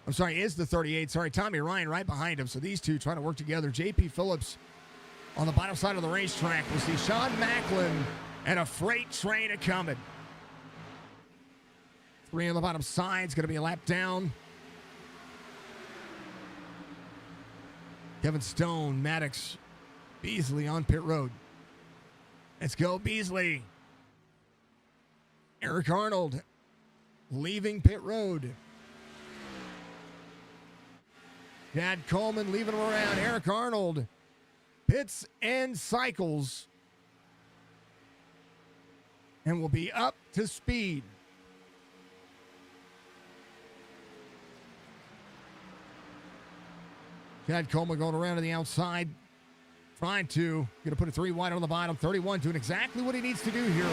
I'm sorry, is the 38. Sorry, Tommy Ryan right behind him. So these two trying to work together. J.P. Phillips on the bottom side of the racetrack. We'll see Sean Macklin and a freight train coming. 3 on the bottom side. It's going to be a lap down. Kevin Stone, Maddox, Beasley on pit road. Let's go, Beasley. Eric Arnold leaving pit road. Chad Coleman leaving him around. Eric Arnold pits and cycles and will be up to speed. Chad Coleman going around to the outside, trying to put a 3 wide on the bottom. 31 doing exactly what he needs to do here,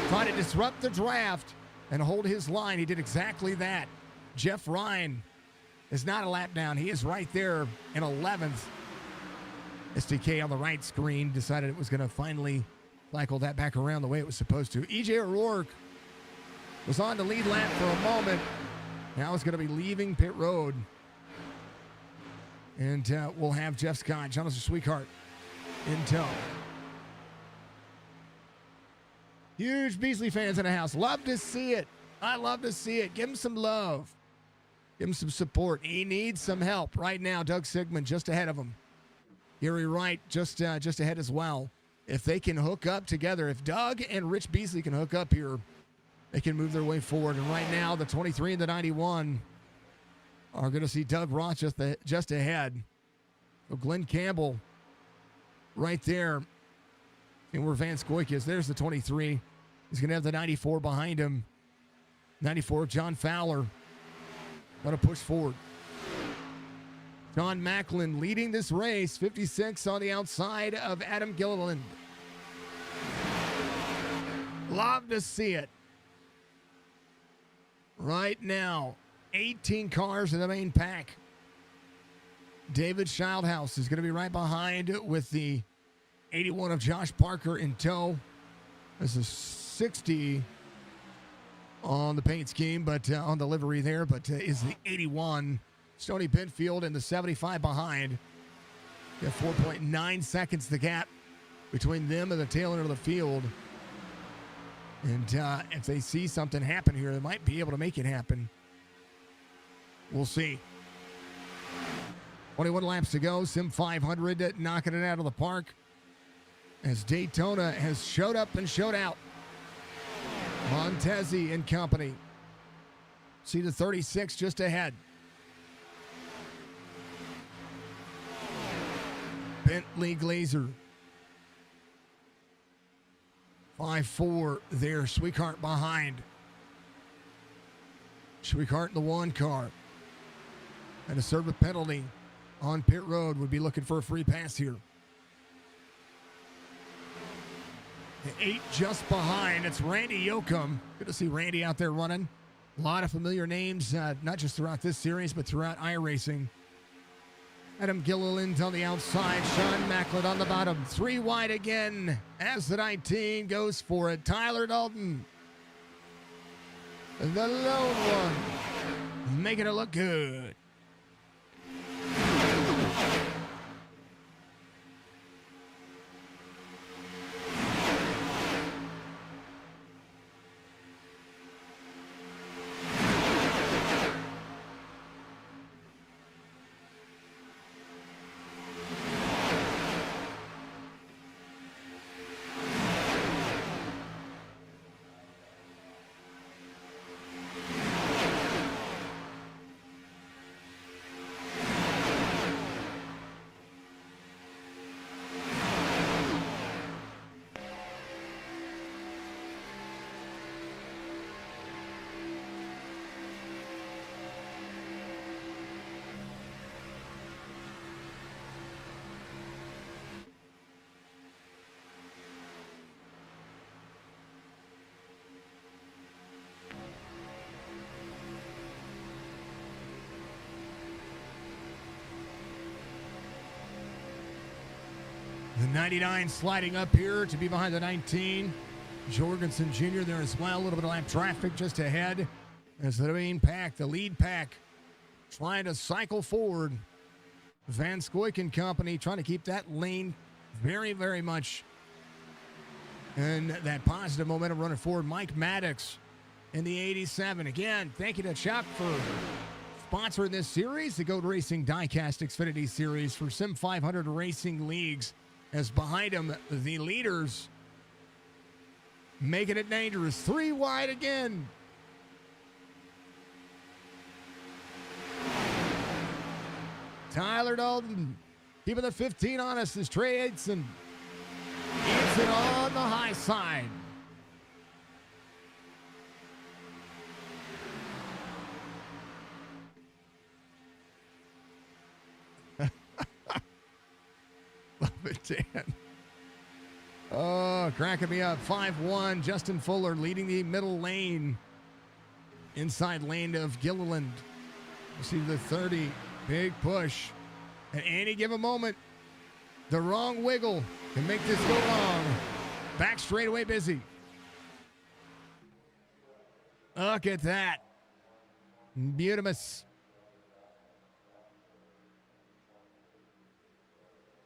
trying to disrupt the draft and hold his line. He did exactly that. Jeff Ryan is not a lap down. He is right there in 11th. SDK on the right screen decided it was going to finally cycle that back around the way it was supposed to. EJ O'Rourke was on the lead lap for a moment. Now it's going to be leaving pit road. And we'll have Jeff Scott, Jonathan Sweetheart in tow. Huge Beasley fans in the house. Love to see it. I love to see it. Give him some love. Give him some support. He needs some help right now. Doug Sigmund just ahead of him. Gary Wright just ahead as well. If they can hook up together, if Doug and Rich Beasley can hook up here, they can move their way forward. And right now, the 23 and the 91 are going to see Doug Roth just ahead. So Glenn Campbell right there. And where Van Scoyk is, there's the 23. He's going to have the 94 behind him. 94, John Fowler. Going to push forward. John Macklin leading this race. 56 on the outside of Adam Gilliland. Love to see it. Right now, 18 cars in the main pack. David Schildhouse is going to be right behind with the 81 of Josh Parker in tow. This is 60 on the paint scheme, but on the livery there, but is the 81. Stoney Benfield in the 75 behind. You have 4.9 seconds the gap between them and the tail end of the field. And if they see something happen here, they might be able to make it happen. We'll see. 21 laps to go. SIM500 knocking it out of the park as Daytona has showed up and showed out. Montezi and company. See the 36 just ahead. Bentley Glazer. 5-4 there. Sweetheart behind. Sweetheart in the 1 car. And a serve a penalty on pit road. Would be looking for a free pass here. The 8 just behind. It's Randy Yoakum. Good to see Randy out there running. A lot of familiar names, not just throughout this series, but throughout iRacing. Adam Gilliland on the outside. Sean Macklin on the bottom. 3 wide again as the 19 goes for it. Tyler Dalton. The lone one. Making it look good. The 99 sliding up here to be behind the 19. Jorgensen Jr. there as well. A little bit of lap traffic just ahead as the main pack, the lead pack, trying to cycle forward. Van Scoyk and company trying to keep that lane very, very much in that positive momentum running forward. Mike Maddox in the 87. Again, thank you to Chuck for sponsoring this series, the Goat Racing Diecast Xfinity Series for SIM500 Racing Leagues. As behind him, the leaders making it dangerous. 3 wide again. Tyler Dalton keeping the 15 honest as Trey Aitson keeps it on the high side. Love it, Dan. Oh, cracking me up. 5-1, Justin Fuller leading the middle lane. Inside lane of Gilliland. You see the 30. Big push. At any given moment, the wrong wiggle can make this go wrong. Back straightaway busy. Look at that. Beautimus.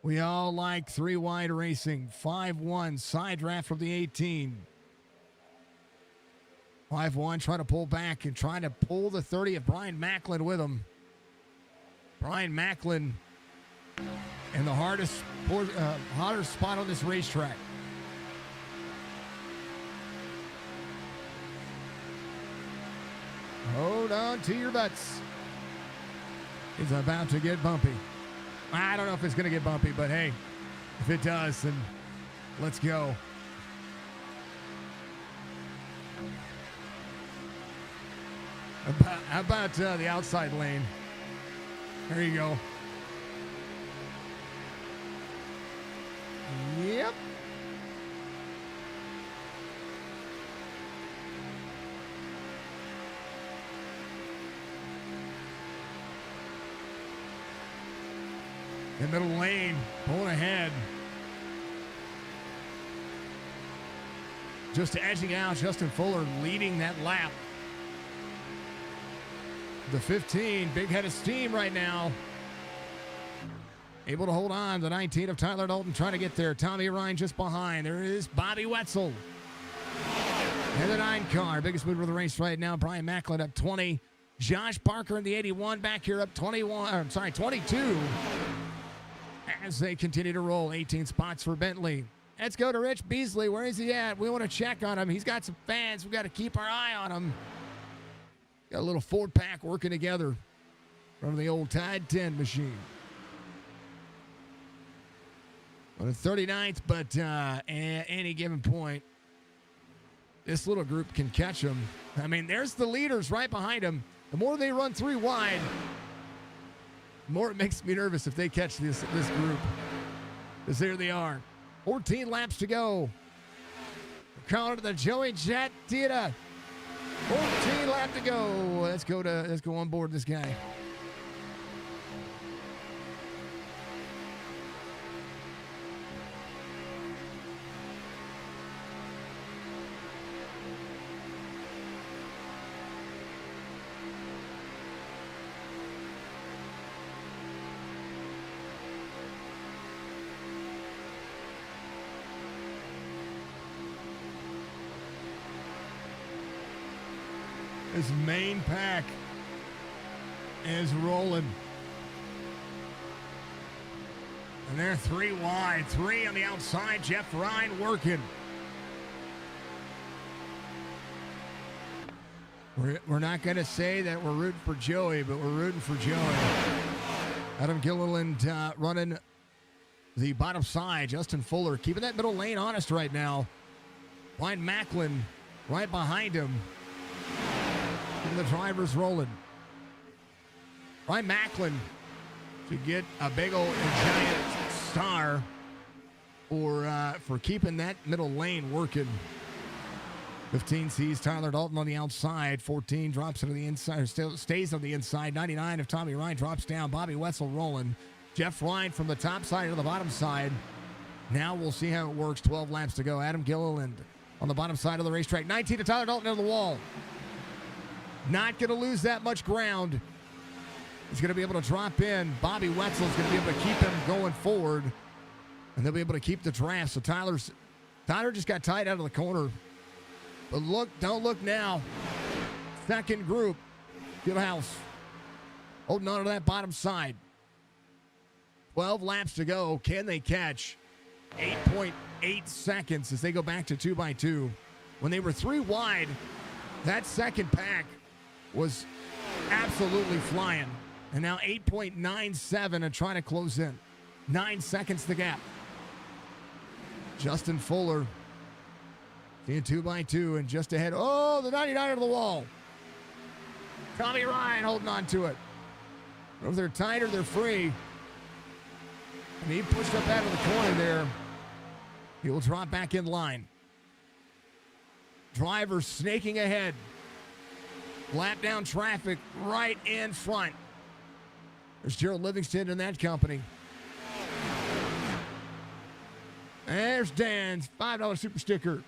We all like 3 wide racing. 5-1, side draft from the 18. 5-1, trying to pull back and trying to pull the 30 of Brian Macklin with him. Brian Macklin in the hottest spot on this racetrack. Hold on to your butts. It's about to get bumpy. I don't know if it's going to get bumpy, but hey, if it does, then let's go. How about the outside lane? There you go. Yep. The middle lane, pulling ahead. Just edging out, Justin Fuller leading that lap. The 15, big head of steam right now. Able to hold on. The 19 of Tyler Dalton trying to get there. Tommy Ryan just behind. There is Bobby Wetzel. And the 9 car, biggest mover of the race right now. Brian Macklin up 20. Josh Parker in the 81 back here up 22. As they continue to roll, 18 spots for Bentley. Let's go to Rich Beasley. Where is he at? We want to check on him. He's got some fans. We've got to keep our eye on him. Got a little 4-pack working together from the old Tide 10 machine. On the 39th, but at any given point, this little group can catch them. I mean, there's the leaders right behind them. The more they run 3 wide, the more it makes me nervous if they catch this group. Because there they are. 14 laps to go. We're calling it the Joey Jet Theater. 14 laps to go. Let's go on board this guy. This main pack is rolling. And they're 3 wide. 3 on the outside. Jeff Ryan working. We're not going to say that we're rooting for Joey, but we're rooting for Joey. Adam Gilliland running the bottom side. Justin Fuller keeping that middle lane honest right now. Brian Macklin right behind him. And the drivers rolling. Brian Macklin to get a big old giant star for keeping that middle lane working. 15 sees Tyler Dalton on the outside. 14 drops into the inside, stays on the inside. 99 of Tommy Ryan drops down. Bobby Wetzel rolling. Jeff Ryan from the top side to the bottom side. Now we'll see how it works. 12 laps to go. Adam Gilliland on the bottom side of the racetrack. 19 to Tyler Dalton into the wall. Not going to lose that much ground. He's going to be able to drop in. Bobby Wetzel is going to be able to keep him going forward. And they'll be able to keep the draft. So Tyler just got tied out of the corner. But look, don't look now. Second group. Fieldhouse holding on to that bottom side. 12 laps to go. Can they catch 8.8 seconds as they go back to 2x2? When they were 3 wide, that second pack was absolutely flying. And now 8.97 and trying to close in. 9 seconds the gap. Justin Fuller seeing 2x2 and just ahead. Oh, the 99 to the wall. Tommy Ryan holding on to it. If they're tight or they're free. And he pushed up out of the corner there. He will drop back in line. Driver snaking ahead. Lap down traffic right in front. There's Gerald Livingston in that company. There's Dan's $5 super sticker.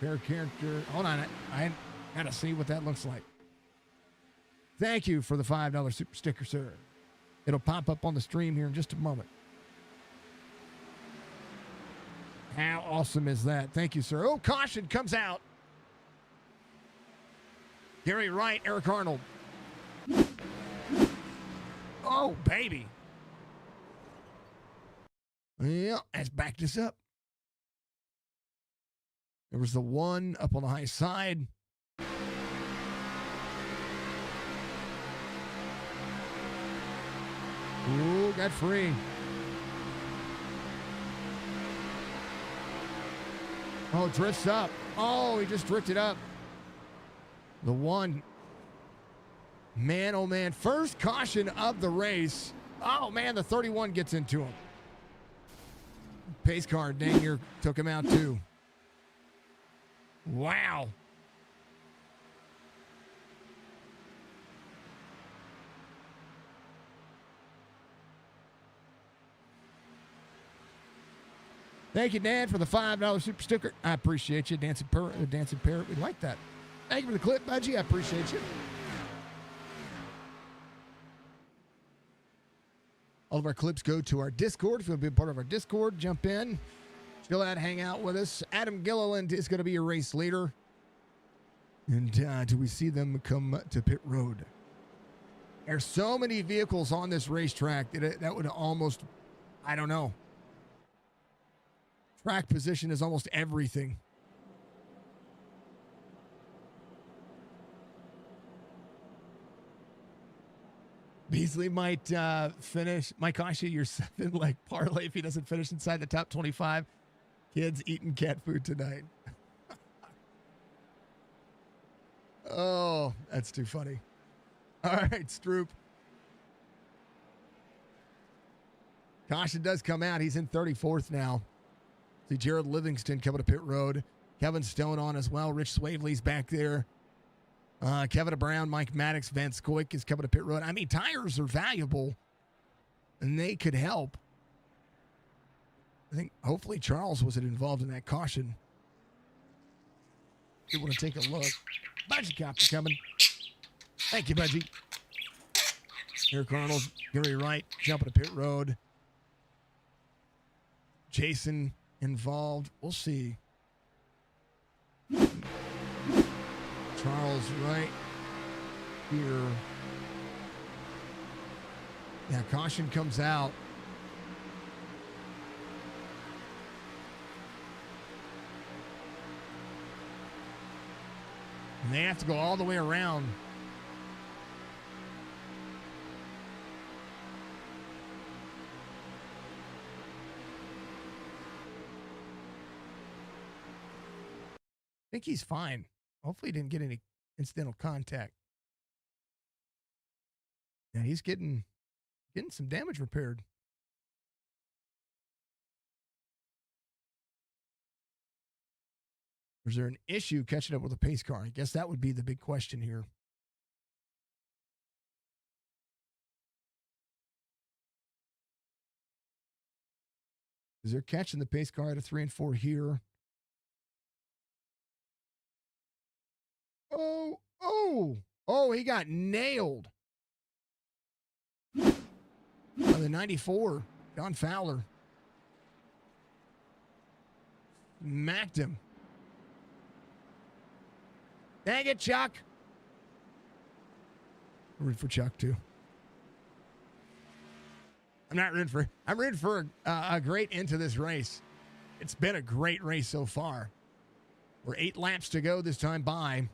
Fair character. Hold on. I got to see what that looks like. Thank you for the $5 super sticker, sir. It'll pop up on the stream here in just a moment. How awesome is that? Thank you, sir. Oh, caution comes out. Gary Wright, Eric Arnold. Oh, baby. Yeah, let's back this up. There was the one up on the high side. Ooh, got free. Oh, drifts up. Oh, he just drifted up. The one. Man, oh, man. First caution of the race. Oh, man, the 31 gets into him. Pace car dang near took him out, too. Wow. Thank you, Dan, for the $5 super sticker. I appreciate you, Dancing Parrot. We like that. Thank you for the clip, Budgie. I appreciate you. All of our clips go to our Discord. If you want to be a part of our Discord, jump in. Chill out, hang out with us. Adam Gilliland is going to be your race leader. And do we see them come to pit road? There's so many vehicles on this racetrack that would almost, I don't know. Track position is almost everything. Beasley might finish. Mike Asha, your 7-leg parlay if he doesn't finish inside the top 25. Kids eating cat food tonight. Oh, that's too funny. All right, Stroop. Caution does come out. He's in 34th now. See Jared Livingston coming to pit road. Kevin Stone on as well. Rich Swavely's back there. Kevin Brown, Mike Maddox, Vance Coik is coming to pit road. I mean, tires are valuable, and they could help. I think hopefully Charles wasn't involved in that caution. You want to take a look. Budgie Copter coming. Thank you, Budgie. Eric Arnold, Gary Wright jumping to pit road. Jason involved. We'll see. Charles right here. Yeah, caution comes out. And they have to go all the way around. I think he's fine. Hopefully he didn't get any incidental contact. Yeah, he's getting some damage repaired. Or is there an issue catching up with a pace car? I guess that would be the big question here. Is they're catching the pace car at a 3 and 4 here. Oh, he got nailed. By the 94, John Fowler. Smacked him. Dang it, Chuck. I'm rooting for Chuck, too. I'm rooting for a great end to this race. It's been a great race so far. We're 8 laps to go this time by.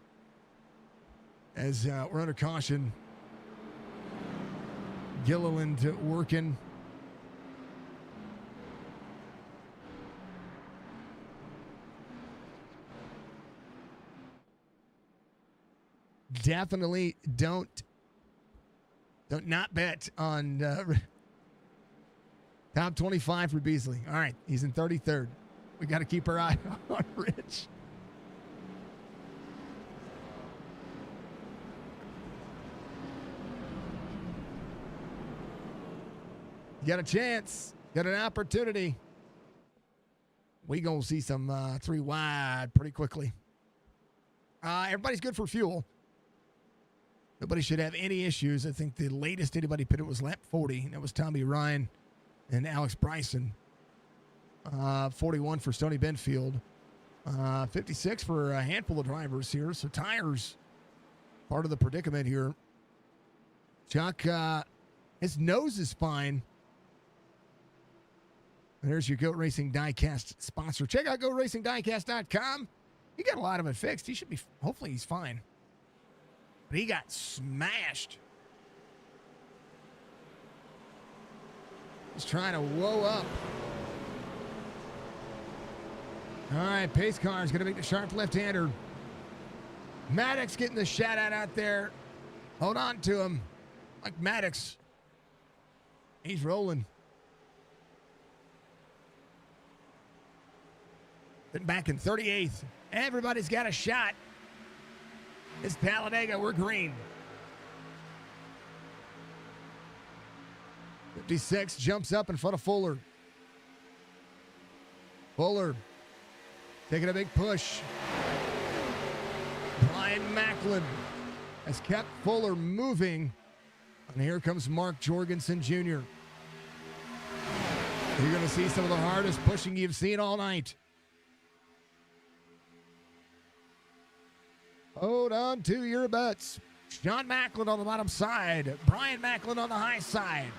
As we're under caution. Gilliland working. Definitely don't not bet on top 25 for Beasley. All right, he's in 33rd. We got to keep our eye on Rich. You got a chance, got an opportunity. We gonna see some 3 wide pretty quickly. Everybody's good for fuel. Nobody should have any issues. I think the latest anybody pitted was lap 40. That was Tommy Ryan and Alex Bryson. 41 for Stoney Benfield. 56 for a handful of drivers here. So tires, part of the predicament here. Chuck, his nose is fine. There's your Goat Racing Diecast sponsor. Check out GoRacingDiecast.com. He got a lot of it fixed. He should be, hopefully he's fine. But he got smashed. He's trying to whoa up. All right, pace car is going to make the sharp left-hander. Maddox getting the shout-out out there. Hold on to him. Like Maddox. He's rolling. Then back in 38th. Everybody's got a shot. It's Talladega. We're green. 56 jumps up in front of Fuller. Fuller taking a big push. Brian Macklin has kept Fuller moving. And here comes Mark Jorgensen Jr. You're going to see some of the hardest pushing you've seen all night. Hold on to your butts. John Macklin on the bottom side. Brian Macklin on the high side.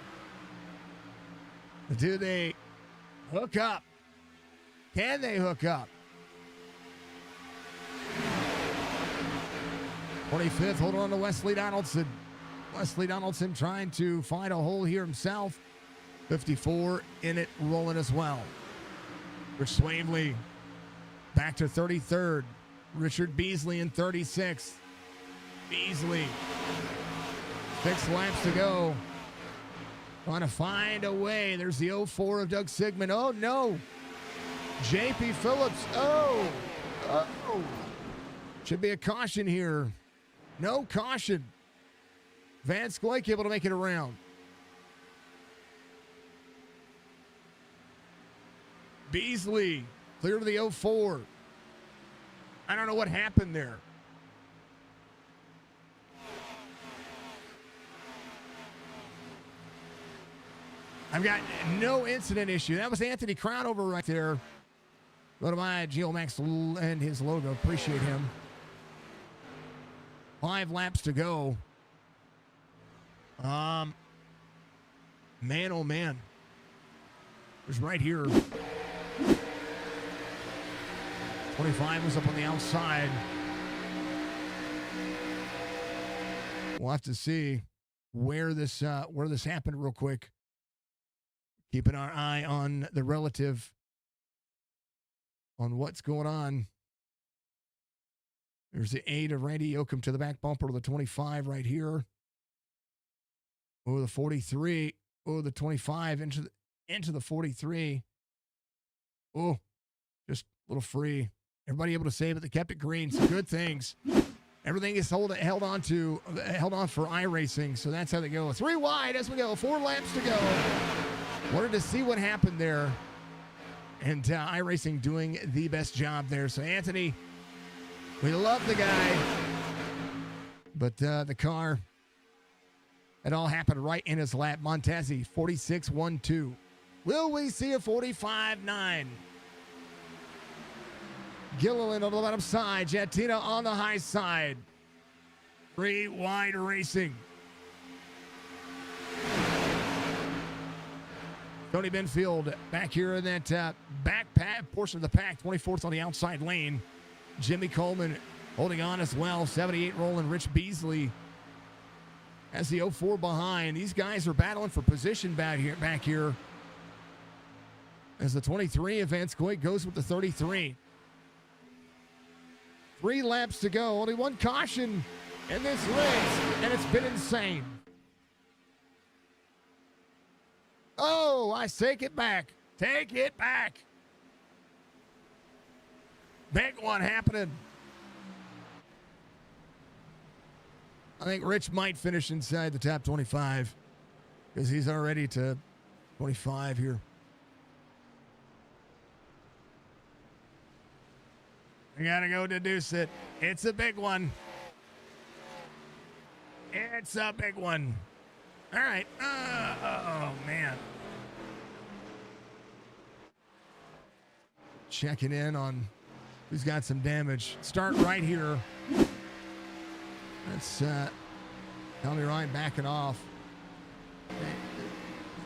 Do they hook up? Can they hook up? 25th, hold on to Wesley Donaldson. Wesley Donaldson trying to find a hole here himself. 54 in it, rolling as well. Rich Swainley back to 33rd. Richard Beasley in 36th. Beasley. 6 laps to go. Trying to find a way. There's the 04 of Doug Sigmund. Oh, no. J.P. Phillips. Oh. Should be a caution here. No caution. Van Scoyk able to make it around. Beasley. Clear to the 04. I don't know what happened there. I've got no incident issue. That was Anthony Crownover right there. Go to my GeoMax and his logo. Appreciate him. 5 laps to go. Man, oh man. It was right here. 25 was up on the outside. We'll have to see where this happened real quick. Keeping our eye on the relative on what's going on. There's the 8 of Randy Yoakum to the back bumper of the 25 right here. Oh, the 43. Oh, the 25 into the 43. Oh, just a little free. Everybody able to save it. They kept it green. Some good things. Everything is held on for iRacing. So that's how they go. 3 wide as we go. 4 laps to go. Wanted to see what happened there. And iRacing doing the best job there. So, Anthony, we love the guy. But the car, it all happened right in his lap. Montezzi, 46.12. Will we see a 45.9? Gilliland on the bottom side. Jettina on the high side. 3 wide racing. Tony Benfield back here in that back portion of the pack. 24th on the outside lane. Jimmy Coleman holding on as well. 78 rolling. Rich Beasley has the 04 behind. These guys are battling for position back here. As the 23 events, Coit goes with the 33. 3 laps to go. Only 1 caution in this race, and it's been insane. Oh, I take it back. Take it back. Big one happening. I think Rich might finish inside the top 25 because he's already to 25 here. We got to go deduce it. It's a big one. It's a big one. All right. Oh, man. Checking in on who's got some damage. Start right here. That's Tommy Ryan backing off.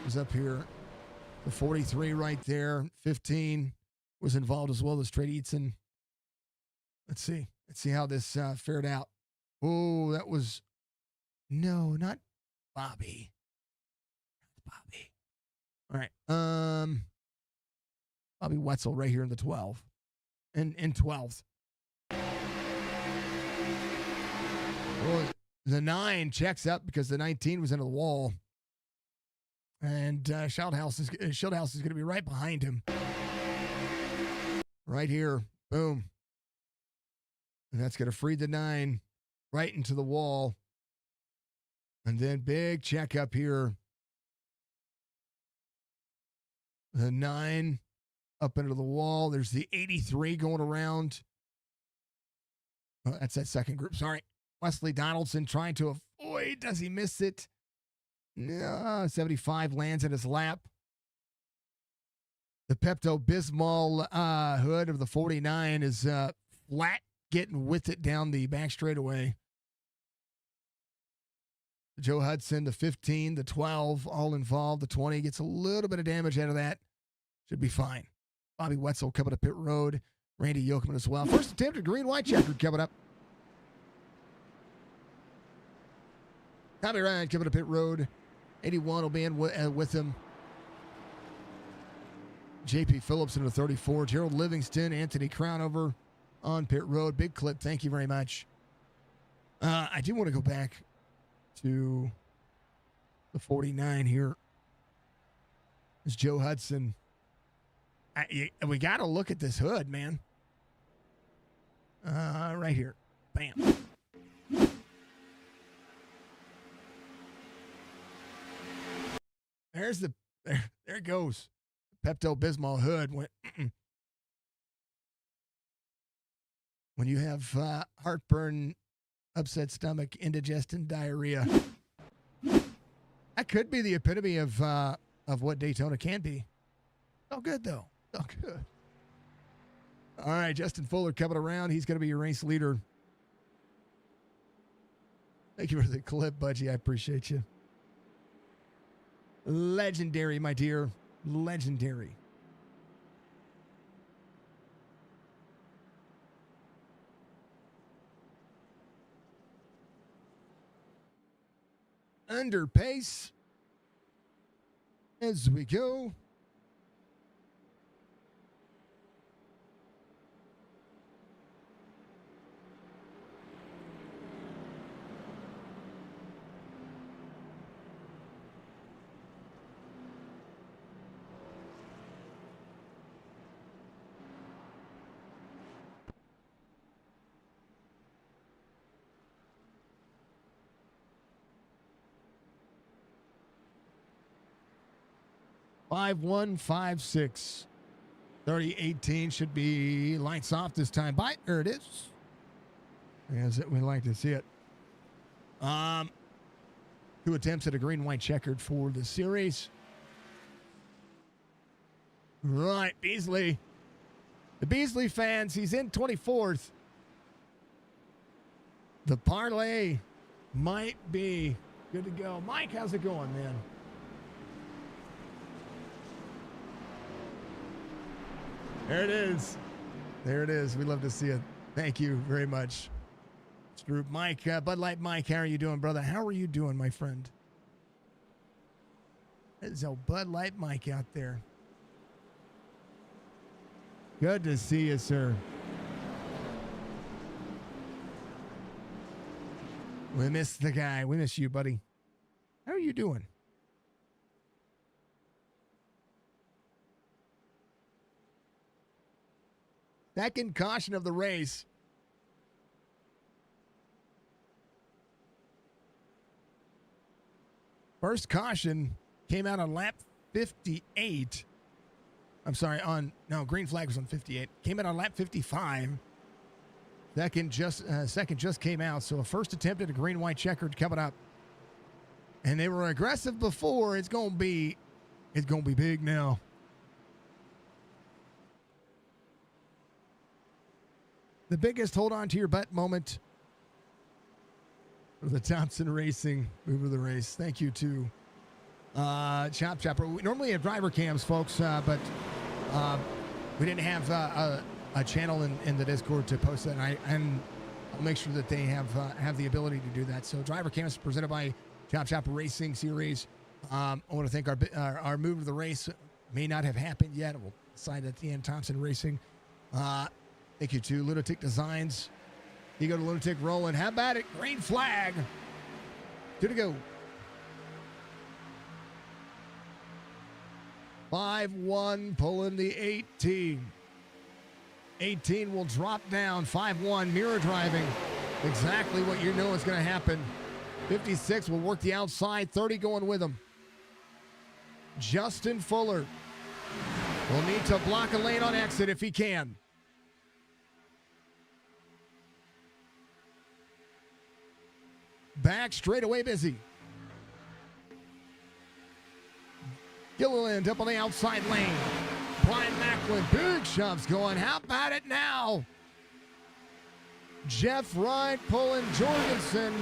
Was up here. The 43 right there. 15 was involved as well as Trey Eatson. Let's see. Let's see how this fared out. Oh, that was... No, not Bobby. Bobby. All right. Bobby Wetzel right here in the 12. In 12th. Well, the 9 checks up because the 19 was into the wall. And Schildhouse is going to be right behind him. Right here. Boom. And that's going to free the 9 right into the wall. And then big check up here. The 9 up into the wall. There's the 83 going around. Oh, that's that second group. Sorry. Wesley Donaldson trying to avoid. Does he miss it? No. 75 lands in his lap. The Pepto-Bismol hood of the 49 is flat, getting with it down the back straightaway. Joe Hudson, the 15, the 12, all involved. The 20 gets a little bit of damage out of that. Should be fine. Bobby Wetzel coming to pit road. Randy Yokeman as well. First attempt at green-white checkered coming up. Tommy Ryan coming to pit road. 81 will be in with him. J.P. Phillips in the 34. Gerald Livingston, Anthony Crownover on pit road. Big clip. Thank you very much. I do want to go back to the 49 here. It's Joe Hudson. We got to look at this hood, man. Right here. Bam. There it goes. Pepto-Bismol hood went. When you have heartburn, upset stomach, indigestion, diarrhea, that could be the epitome of what Daytona can be. Oh, good though. Oh, good. All right, Justin Fuller coming around. He's going to be your race leader. Thank you for the clip, Budgie. I appreciate you. Legendary, my dear. Legendary. Under pace as we go. Five, 1, 5, 6. 30-18 should be lights off this time. But there it is. As we like to see it. 2 attempts at a green-white checkered for the series. Right, Beasley. The Beasley fans, he's in 24th. The parlay might be good to go. Mike, how's it going, man? There it is. There it is. We love to see it. Thank you very much. Group Mike, Bud Light Mike, how are you doing, brother? How are you doing, my friend? There's a Bud Light Mike out there. Good to see you, sir. We miss the guy. We miss you, buddy. How are you doing? Second caution of the race. First caution came out on lap 58. I'm sorry, green flag was on 58. Came out on lap 55. Second just came out. So a first attempt at a green-white checkered coming up. And they were aggressive before. It's gonna be big now. The biggest hold on to your bet moment for the Thompson Racing move of the race. Thank you to Chop Chopper. We normally have driver cams, folks, but we didn't have a channel in the Discord to post that, and I'll make sure that they have the ability to do that. So driver cams presented by Chop Chopper Racing Series. I want to thank our move of the race. May not have happened yet. We'll decide at the end. Thompson Racing. Thank you to Lunatic Designs. You go to Lunatic rolling. How about it? Green flag. 2 to go. 5-1 pulling the 18. 18 will drop down. 5-1 mirror driving. Exactly what you know is going to happen. 56 will work the outside. 30 going with him. Justin Fuller will need to block a lane on exit if he can. Back straightaway busy. Gilliland up on the outside lane. Brian Macklin, big shoves going. How about it now? Jeff Ryan pulling Jorgensen,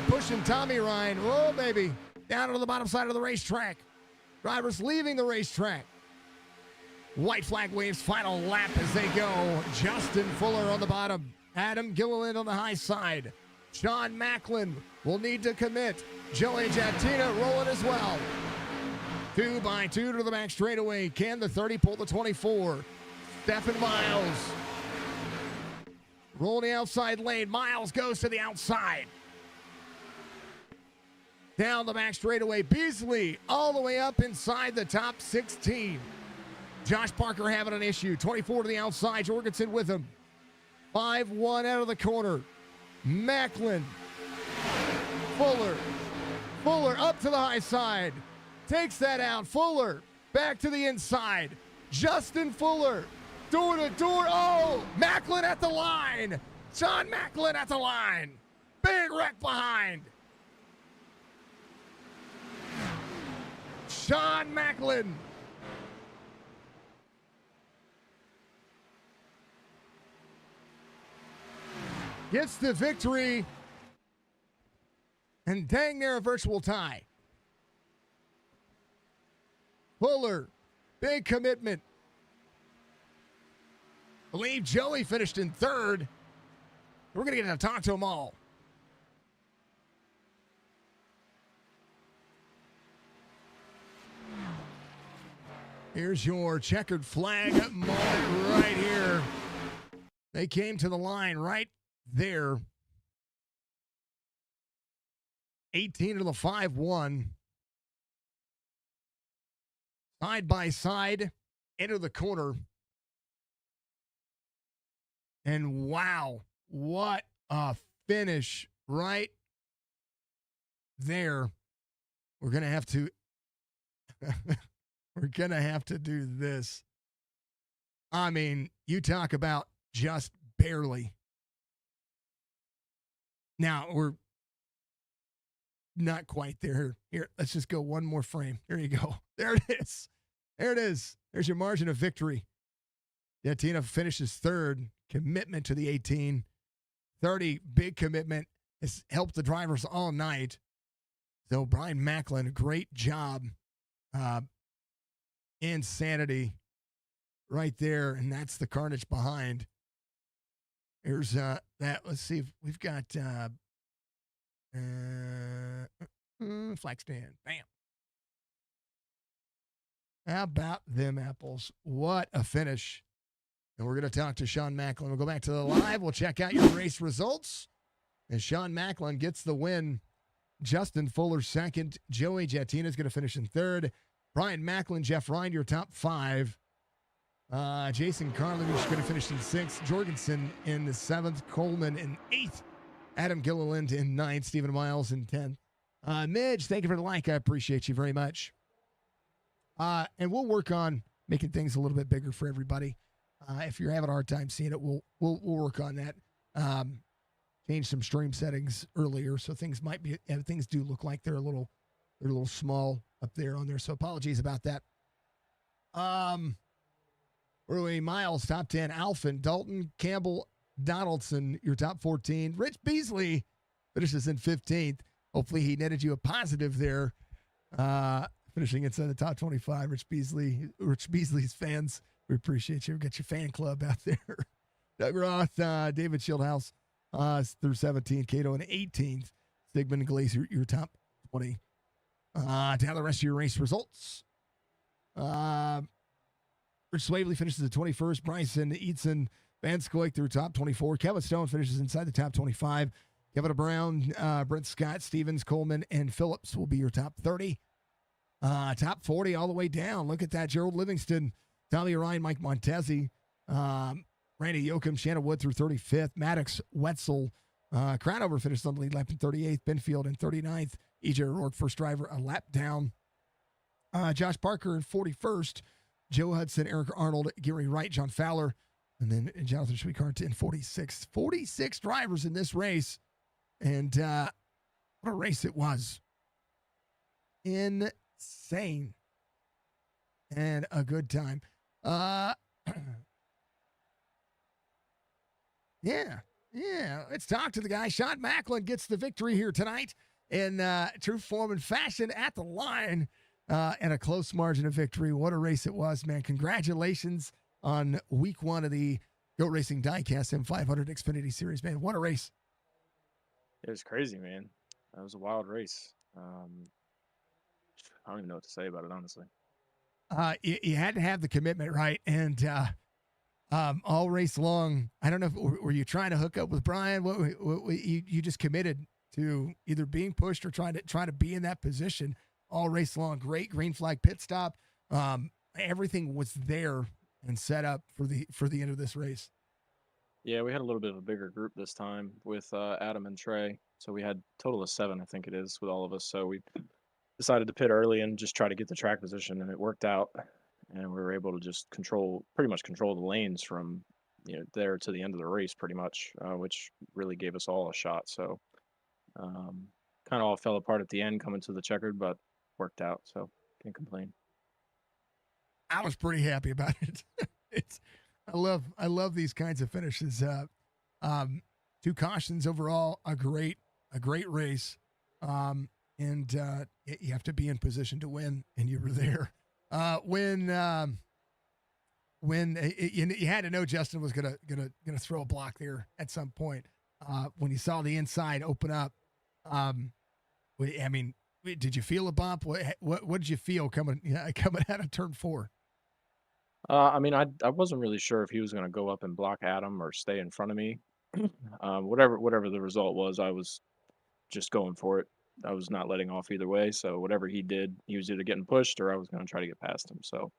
pushing Tommy Ryan. Oh, baby. Down to the bottom side of the racetrack. Drivers leaving the racetrack. White flag waves, final lap as they go. Justin Fuller on the bottom. Adam Gilliland on the high side. Sean Macklin will need to commit. Joey Jatina rolling as well. 2 by 2 to the back straightaway. Can the 30 pull the 24? Stephen Miles. Rolling the outside lane. Miles goes to the outside. Down the back straightaway. Beasley all the way up inside the top 16. Josh Parker having an issue. 24 to the outside. Jorgensen with him. 5-1 out of the corner. Macklin. Fuller up to the high side. Takes that out. Fuller back to the inside. Justin Fuller. Door to door. Oh, Macklin at the line. John Macklin at the line. Big wreck behind. Sean Macklin. Gets the victory. And dang near a virtual tie. Fuller, big commitment. Believe Joey finished in third. We're going to get to talk to them all. Here's your checkered flag moment right here. They came to the line right there. 18 to the 5-1. Side by side, enter the corner. And wow, what a finish right there. We're going to have to do this. I mean, you talk about just barely. Now, we're not quite there. Here, let's just go one more frame. There you go. There it is. There it is. There's your margin of victory. Daytona finishes third. Commitment to the 18. 30, big commitment. Has helped the drivers all night. So Brian Macklin, great job. Insanity right there. And that's the carnage behind. Here's that. Let's see if we've got flag stand. Bam. How about them apples? What a finish. And we're going to talk to Sean Macklin. We'll go back to the live. We'll check out your race results. And Sean Macklin gets the win. Justin Fuller second. Joey Jettina is going to finish in third. Brian Macklin, Jeff Ryan, your top five. Jason Carlin is going to finish in sixth. Jorgensen in the seventh. Coleman in eighth. Adam Gilliland in ninth. Stephen Miles in 10th. Midge, thank you for the like. I appreciate you very much. And we'll work on making things a little bit bigger for everybody. If you're having a hard time seeing it, we'll work on that. Change some stream settings earlier, so things do look like they're a little small up there on there. So apologies about that. Where are we? Miles, top 10. Alphin, Dalton, Campbell, Donaldson, your top 14. Rich Beasley finishes in 15th. Hopefully he netted you a positive there. Finishing inside the top 25. Rich Beasley's fans, we appreciate you. We got your fan club out there. Doug Roth, David Shieldhouse through 17th. Cato in 18th. Stigman Glazer, your top 20. Down the rest of your race results. Rich Swavely finishes at 21st. Bryson Eatson, Van Scoik through top 24. Kevin Stone finishes inside the top 25. Kevin Brown, Brent Scott, Stevens, Coleman, and Phillips will be your top 30. Top 40 all the way down. Look at that. Gerald Livingston, Tommy Ryan, Mike Montezi, Randy Yoakum, Shannon Wood through 35th. Maddox, Wetzel, Crownover finished on the lead lap in 38th. Benfield in 39th. EJ O'Rourke, first driver, a lap down. Josh Parker in 41st. Joe Hudson, Eric Arnold, Gary Wright, John Fowler, and then Jonathan Schweikart in 46th. 46 drivers in this race. And what a race it was. Insane. And a good time. Yeah. Let's talk to the guy. Sean Macklin gets the victory here tonight in true form and fashion at the line. And a close margin of victory. What a race it was, man. Congratulations on week one of the Go Racing Diecast SIM500 Xfinity Series, man. What a race. It was crazy, man. That was a wild race. I don't even know what to say about it, honestly. You had to have the commitment, right? And all race long, I don't know, were you trying to hook up with Brian? What you just committed to either being pushed or trying to be in that position all race long. Great green flag pit stop. Everything was there and set up for the end of this race. Yeah, we had a little bit of a bigger group this time with Adam and Trey. So we had a total of 7, I think it is, with all of us. So we decided to pit early and just try to get the track position, and it worked out. And we were able to just pretty much control the lanes from there to the end of the race, pretty much, which really gave us all a shot. So kind of all fell apart at the end coming to the checkered, but worked out. So can't complain. I was pretty happy about it. I love these kinds of finishes. 2 cautions overall, a great race. And you have to be in position to win, and you were there. When you had to know Justin was gonna throw a block there at some point. When you saw the inside open up, did you feel a bump? What did you feel coming out of turn 4? I wasn't really sure if he was going to go up and block Adam or stay in front of me. Whatever the result was, I was just going for it. I was not letting off either way. So whatever he did, he was either getting pushed or I was going to try to get past him. So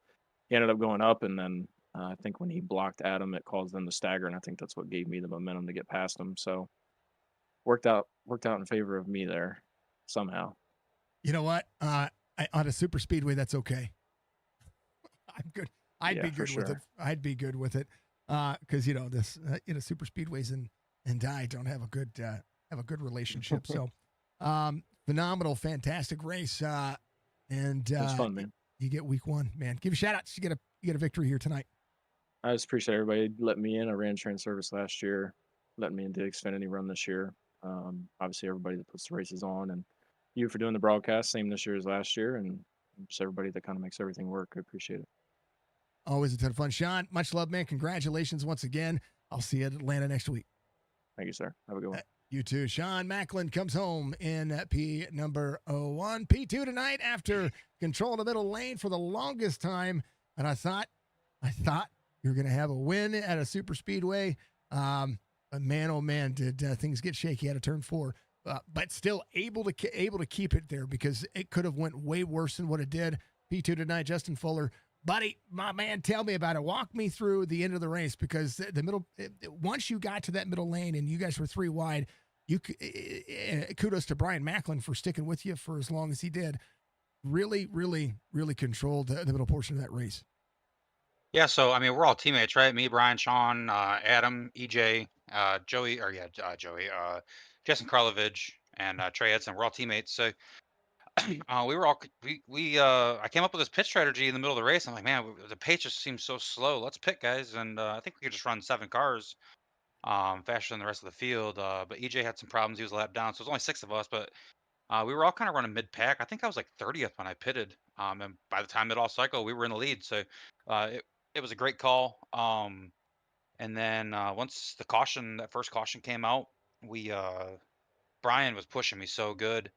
he ended up going up, and then I think when he blocked Adam, it caused them to stagger, and I think that's what gave me the momentum to get past him. So worked out in favor of me there somehow. You know what? On a super speedway, that's okay. I'm good. I'd Yeah, be for good with it. sure. I'd be good with it. Because this super speedways and I don't have a good relationship. So, phenomenal, fantastic race. And It was fun, man. you get week one, man. Give a shout out. You get a victory here tonight. I just appreciate everybody letting me in. I ran train service last year, letting me into Xfinity run this year. Obviously, everybody that puts the races on, and you for doing the broadcast, same this year as last year, and just everybody that kind of makes everything work. I appreciate it. Always a ton of fun. Sean, much love, man. Congratulations once again. I'll see you at Atlanta next week. Thank you, sir. Have a good one. You too. Sean Macklin comes home in P number 01. P2 tonight after controlling the middle lane for the longest time. And I thought you were going to have a win at a super speedway. But man, oh man, did things get shaky out of turn 4. But still able to keep it there because it could have went way worse than what it did. P2 tonight, Justin Fuller. Buddy, my man, tell me about it. Walk me through the end of the race because the middle, once you got to that middle lane and you guys were 3 wide, kudos to Brian Macklin for sticking with you for as long as he did. Really, really, really controlled the middle portion of that race. Yeah, so I mean, we're all teammates, right? Me, Brian, Sean, Adam, EJ, Joey, Jason Karlovich, and Trey Edson. We're all teammates. So we were all I came up with this pit strategy in the middle of the race. I'm like, man, the pace just seems so slow. Let's pit, guys, and I think we could just run 7 cars faster than the rest of the field. But EJ had some problems; he was a lap down, so it was only 6 of us. But we were all kind of running mid pack. I think I was like 30th when I pitted. And by the time it all cycled, we were in the lead. So it was a great call. And then once that first caution came out, we Brian was pushing me so good.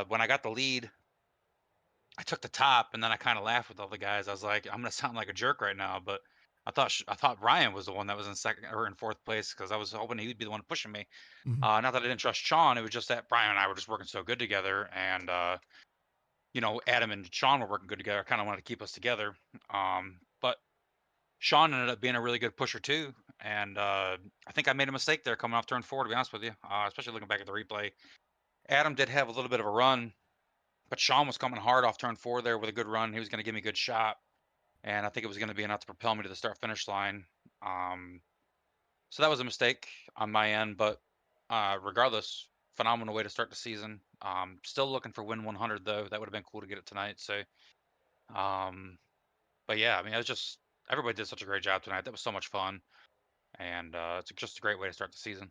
When I got the lead, I took the top, and then I kind of laughed with all the guys. I was like, I'm gonna sound like a jerk right now, but I thought Ryan was the one that was in second or in fourth place because I was hoping he'd be the one pushing me. Mm-hmm. Not that I didn't trust Sean, it was just that Brian and I were just working so good together, and Adam and Sean were working good together. I kind of wanted to keep us together. But Sean ended up being a really good pusher too, and I think I made a mistake there coming off turn 4. To be honest with you, especially looking back at the replay, Adam did have a little bit of a run, but Sean was coming hard off turn 4 there with a good run. He was going to give me a good shot, and I think it was going to be enough to propel me to the start finish line. So that was a mistake on my end, but regardless, phenomenal way to start the season. Still looking for win 100 though. That would have been cool to get it tonight. So, um, but yeah, I mean, it was just everybody did such a great job tonight. That was so much fun, and it's just a great way to start the season.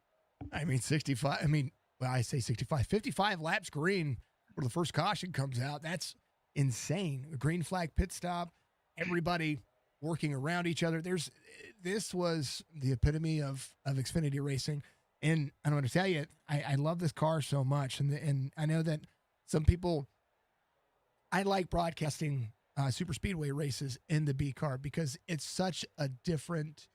I mean, 65. I mean, well, I say 65. 55 laps green where the first caution comes out. That's insane. A green flag pit stop. Everybody working around each other. This was the epitome of Xfinity racing. And I don't want to tell you, I love this car so much. And I know that some people, I like broadcasting super speedway races in the B car because it's such a different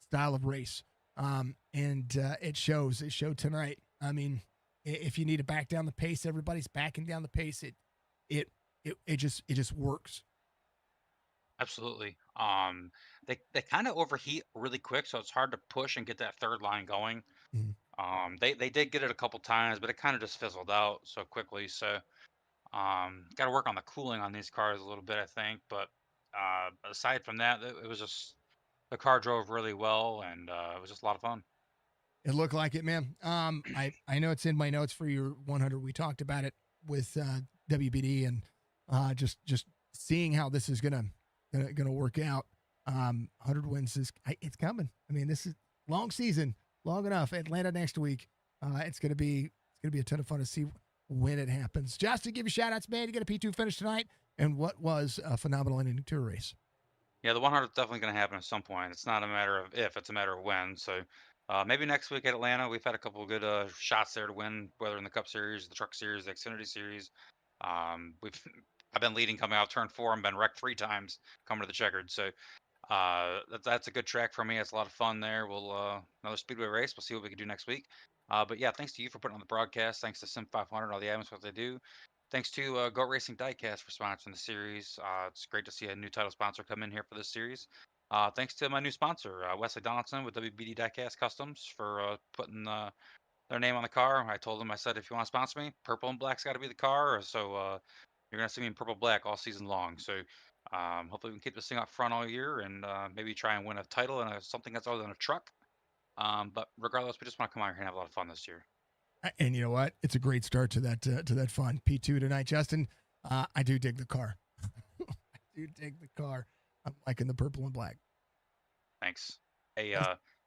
style of race. And it shows. It showed tonight. I mean, if you need to back down the pace, everybody's backing down the pace. It just works. Absolutely. They kind of overheat really quick, so it's hard to push and get that third line going. Mhm. They did get it a couple times, but it kind of just fizzled out so quickly. So got to work on the cooling on these cars a little bit, I think. But aside from that, it was just the car drove really well, and it was just a lot of fun. It looked like it, man. I know it's in my notes for your 100. We talked about it with WBD and just seeing how this is gonna work out. 100 wins it's coming. I mean, this is long season, long enough. Atlanta next week. It's gonna be a ton of fun to see when it happens. Justin, give you shout outs, man. You got a P2 finish tonight, and what was a phenomenal ending to a race. Yeah, the 100 is definitely going to happen at some point. It's not a matter of if, it's a matter of when. So maybe next week at Atlanta, we've had a couple of good shots there to win, whether in the Cup Series, the Truck Series, the Xfinity Series. We've I've been leading coming out turn 4 and been wrecked 3 times coming to the checkered. So that's a good track for me. It's a lot of fun there. We'll another speedway race. We'll see what we can do next week. But yeah, thanks to you for putting on the broadcast. Thanks to SIM500, all the admins, what they do. Thanks to Go Racing Diecast for sponsoring the series. It's great to see a new title sponsor come in here for this series. Thanks to my new sponsor, Wesley Donaldson with WBD Diecast Customs for putting their name on the car. I told them, I said, if you want to sponsor me, purple and black's got to be the car. So you're going to see me in purple black all season long. So Hopefully we can keep this thing up front all year and maybe try and win a title and something that's other than a truck. But regardless, we just want to come out here and have a lot of fun this year. And you know what? It's a great start to that fun P2 tonight, Justin. I do dig the car. I do dig the car. I'm liking the purple and black. Thanks. Hey,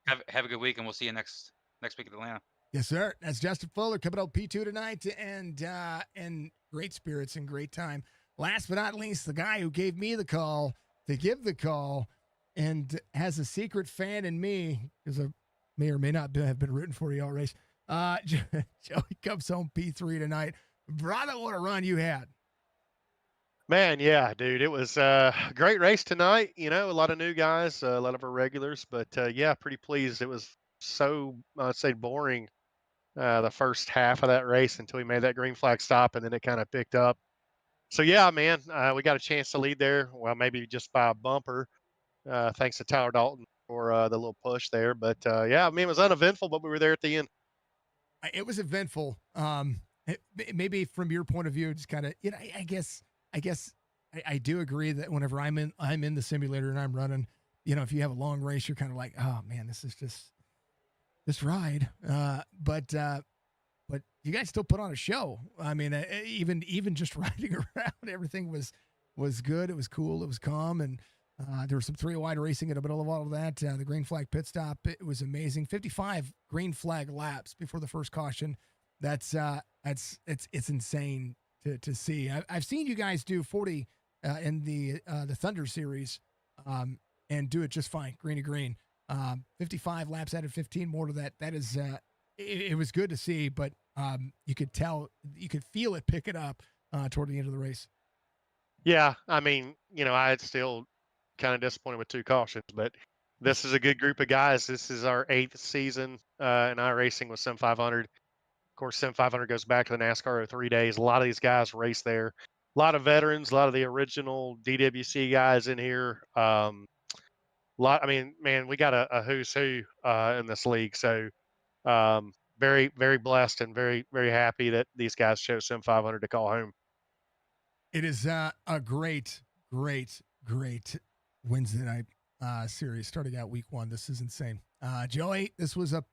have a good week, and we'll see you next week at Atlanta. Yes, sir. That's Justin Fuller coming out P2 tonight, and great spirits and great time. Last but not least, the guy who gave me the call to give the call, and has a secret fan in me, because I may or may not have been rooting for you all race. Joey comes home P3 tonight. Brother, what a run you had. Man, yeah, dude, it was a great race tonight. You know, a lot of new guys, a lot of our regulars, but yeah, pretty pleased. It was so, I'd say, boring the first half of that race until we made that green flag stop, and then it kind of picked up. So yeah, man, we got a chance to lead there. Well, maybe just by a bumper, thanks to Tyler Dalton for the little push there. But yeah, I mean, it was uneventful, but we were there at the end. It was eventful. Maybe from your point of view, just kind of, you know, I guess I do agree that whenever I'm in the simulator and I'm running, you know, if you have a long race, you're kind of like, oh man, this is just this ride. But you guys still put on a show. I mean, even just riding around, everything was good. It was cool. It was calm, and there was some 3-wide racing in the middle of all of that. The green flag pit stop, it was amazing. 55 green flag laps before the first caution. It's insane to see. I've seen you guys do 40 in the Thunder series, and do it just fine, green to green. 55 laps added 15 more to that. That is, it was good to see, but you could feel it pick it up toward the end of the race. Yeah, I mean, you know, I still kind of disappointed with 2 cautions, but this is a good group of guys. This is our 8th season in iRacing with SIM500. Of course, SIM500 goes back to the NASCAR 03 days. A lot of these guys race there. A lot of veterans, a lot of the original DWC guys in here. I mean, man, we got a who's who in this league. So very, very blessed and very, very happy that these guys chose SIM500 to call home. It is a great Wednesday night series starting out week 1. This is insane. Joey, this was a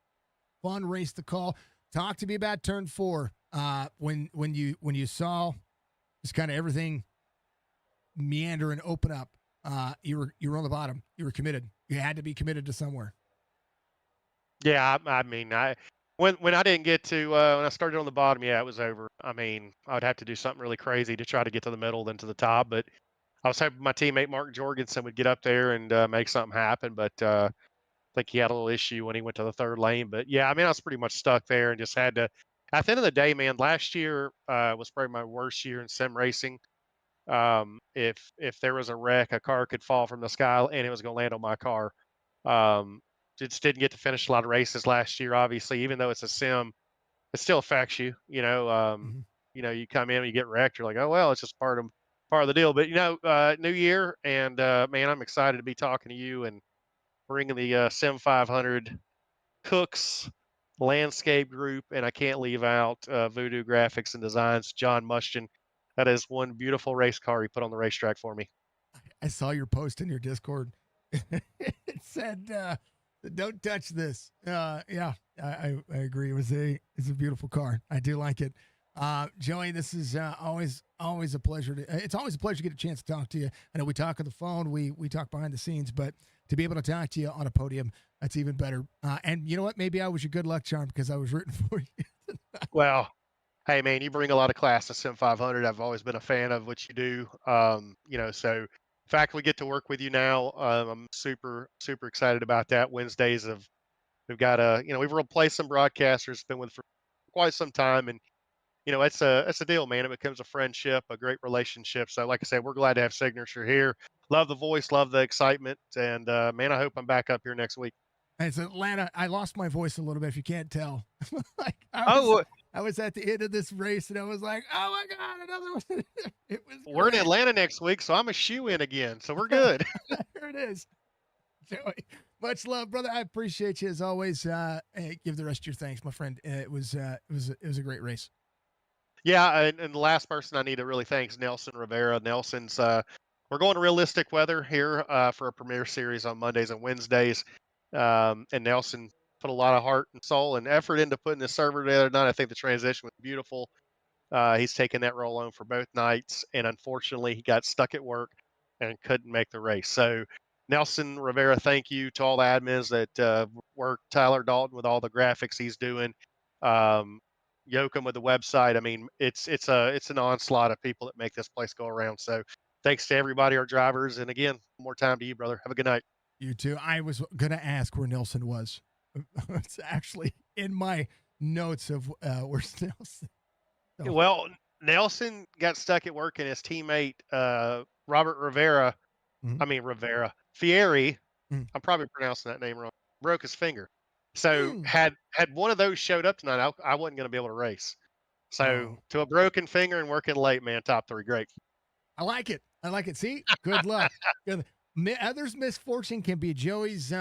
fun race to call. Talk to me about turn 4. When you saw just kind of everything meander and open up. You were on the bottom. You were committed. You had to be committed to somewhere. Yeah, I mean, when I didn't get to when I started on the bottom, yeah, it was over. I mean, I'd have to do something really crazy to try to get to the middle, then to the top. But I was hoping my teammate Mark Jorgensen would get up there and make something happen. But I think he had a little issue when he went to the 3rd lane. But yeah, I mean, I was pretty much stuck there and just had to. At the end of the day, man, last year was probably my worst year in sim racing. If there was a wreck, a car could fall from the sky and it was going to land on my car. Just didn't get to finish a lot of races last year. Obviously, even though it's a sim, it still affects you. You know, you know, you come in and you get wrecked. You're like, oh well, it's just part of the deal. But you know, new year, and man, I'm excited to be talking to you and bringing the SIM500 Cooks landscape group, and I can't leave out Voodoo Graphics and Designs, John Mushton. That is one beautiful race car he put on the racetrack for me. I saw your post in your Discord. It said, "Don't touch this." Yeah, I agree. It's a beautiful car. I do like it. Joey, this is always a pleasure. It's always a pleasure to get a chance to talk to you. I know we talk on the phone, we talk behind the scenes, but to be able to talk to you on a podium, that's even better. And you know what? Maybe I was your good luck charm because I was rooting for you. Well, hey man, you bring a lot of class to Sim500. I've always been a fan of what you do. You know, so the fact we get to work with you now, I'm super excited about that. Wednesdays we've got you know, we've replaced some broadcasters, been with for quite some time, and you know, it's a deal, man. It becomes a friendship, a great relationship. So, like I said, we're glad to have Signature here. Love the voice, love the excitement, and man, I hope I'm back up here next week. It's Atlanta. I lost my voice a little bit, if you can't tell. Like I was at the end of this race, and I was like, "Oh my god, another one!" It was. We're in Atlanta next week, so I'm a shoe in again. So we're good. There it is. Joey, much love, brother. I appreciate you as always. Hey, give the rest of your thanks, my friend. It was a great race. Yeah, and the last person I need to really thank is Nelson Rivera. Nelson's we're going to realistic weather here for a premiere series on Mondays and Wednesdays. And Nelson put a lot of heart and soul and effort into putting this server together tonight. I think the transition was beautiful. He's taken that role on for both nights, and unfortunately, he got stuck at work and couldn't make the race. So, Nelson Rivera, thank you to all the admins that work. Tyler Dalton with all the graphics he's doing. Yoakum with the website. I mean, it's an onslaught of people that make this place go around. So, thanks to everybody, our drivers, and again, one more time to you, brother. Have a good night. You too. I was going to ask where Nelson was. It's actually in my notes of where's Nelson. So. Well, Nelson got stuck at work, and his teammate Robert Rivera, Fieri, I'm probably pronouncing that name wrong, broke his finger. So had one of those showed up tonight, I wasn't going to be able to race. So to a broken finger and working late, man, top 3, great. I like it. See, good luck. Good. Others' misfortune can be Joey's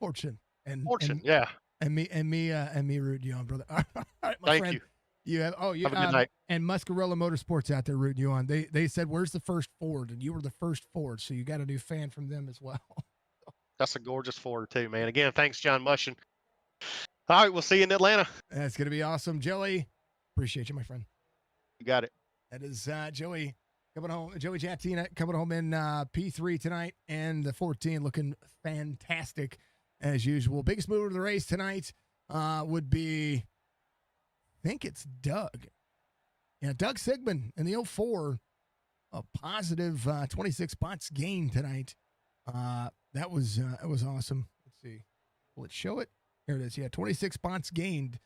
fortune. And yeah. And me rooting you on, brother. All right, my Thank friend. you. You have have a good night. And Muscarella Motorsports out there rooting you on. They said, "Where's the first Ford?" And you were the first Ford, so you got a new fan from them as well. That's a gorgeous Ford too, man. Again, thanks, John Mushin. All right, we'll see you in Atlanta. That's gonna be awesome, Joey. Appreciate you, my friend. You got it. That is Joey coming home. Joey Jatina coming home in P3 tonight, and the 14 looking fantastic as usual. Biggest mover of the race tonight would be, I think it's Doug. Yeah, Doug Sigmund in the 04, a positive 26 spots gained tonight. That was awesome. Let's see. Will it show it? There it is. Yeah, 26 spots gained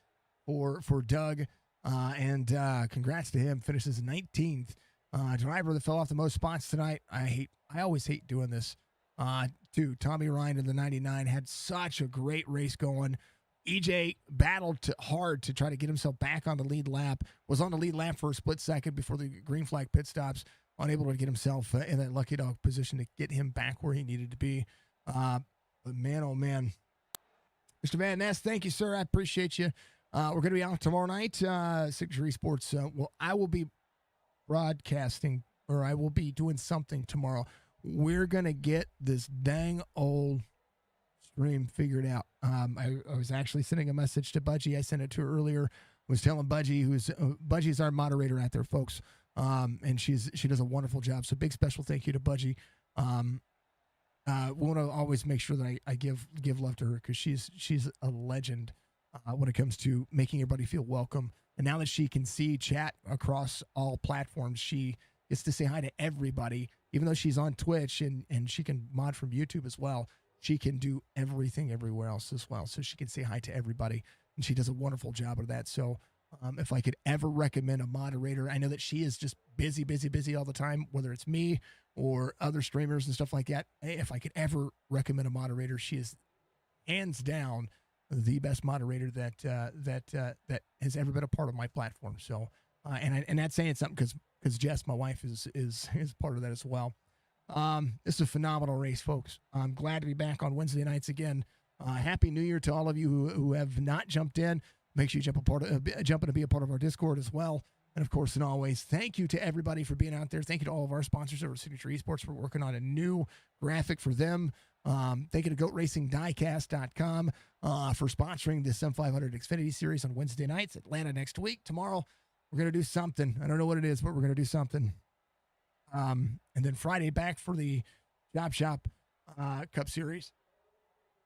for Doug. And congrats to him. Finishes 19th. Driver that fell off the most spots tonight. I always hate doing this. Too. Tommy Ryan in the 99 had such a great race going. EJ battled hard to try to get himself back on the lead lap. Was on the lead lap for a split second before the green flag pit stops. Unable to get himself in that lucky dog position to get him back where he needed to be. But man, oh man. Mr. Van Ness, thank you, sir. I appreciate you. We're going to be out tomorrow night. Signature Esports. I will be broadcasting, or I will be doing something tomorrow. We're going to get this dang old stream figured out. I was actually sending a message to Budgie. I sent it to her earlier. Was telling Budgie, Budgie's our moderator out there, folks. And she does a wonderful job. So big special thank you to Budgie. We want to always make sure that I give love to her because she's a legend when it comes to making everybody feel welcome. And now that she can see chat across all platforms, she gets to say hi to everybody. Even though she's on Twitch and she can mod from YouTube as well, she can do everything everywhere else as well. So she can say hi to everybody, and she does a wonderful job of that. So if I could ever recommend a moderator, I know that she is just busy all the time, whether it's me or other streamers and stuff like that. If I could ever recommend a moderator, she is hands down the best moderator that has ever been a part of my platform. So, and that's saying something because Jess, my wife, is part of that as well. This is a phenomenal race, folks. I'm glad to be back on Wednesday nights again. Happy New Year to all of you who have not jumped in. Make sure you jump in to be a part of our Discord as well. And of course, and always, thank you to everybody for being out there. Thank you to all of our sponsors over at Signature Esports. We're working on a new graphic for them. Thank you to GoatRacingDiecast.com for sponsoring the SIM500 Xfinity series on Wednesday nights. Atlanta next week. Tomorrow, we're going to do something. I don't know what it is, but we're going to do something. And then Friday back for the Job Shop Cup Series.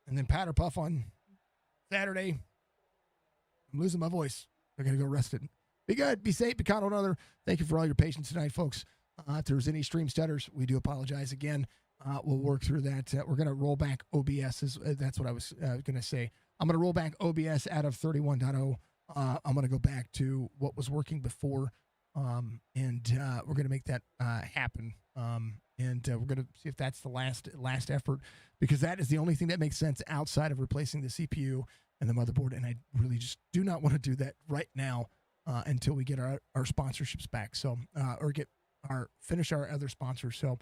And then Powder Puff on Saturday. I'm losing my voice. I got to go rest it. Be good. Be safe. Be kind to one another. Thank you for all your patience tonight, folks. If there's any stream stutters, we do apologize again. We'll work through that. We're going to roll back OBS. That's what I was going to say. I'm going to roll back OBS out of 31.0. I'm going to go back to what was working before. And we're going to make that happen. And we're going to see if that's the last effort, because that is the only thing that makes sense outside of replacing the CPU and the motherboard. And I really just do not want to do that right now until we get our sponsorships back. So, or finish our other sponsors. So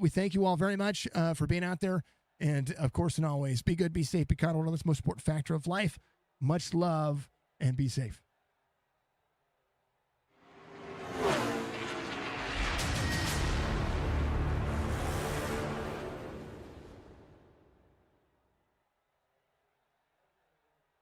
we thank you all very much for being out there. And of course, and always, be good, be safe, be kind. One of the most important factor of life. Much love and be safe.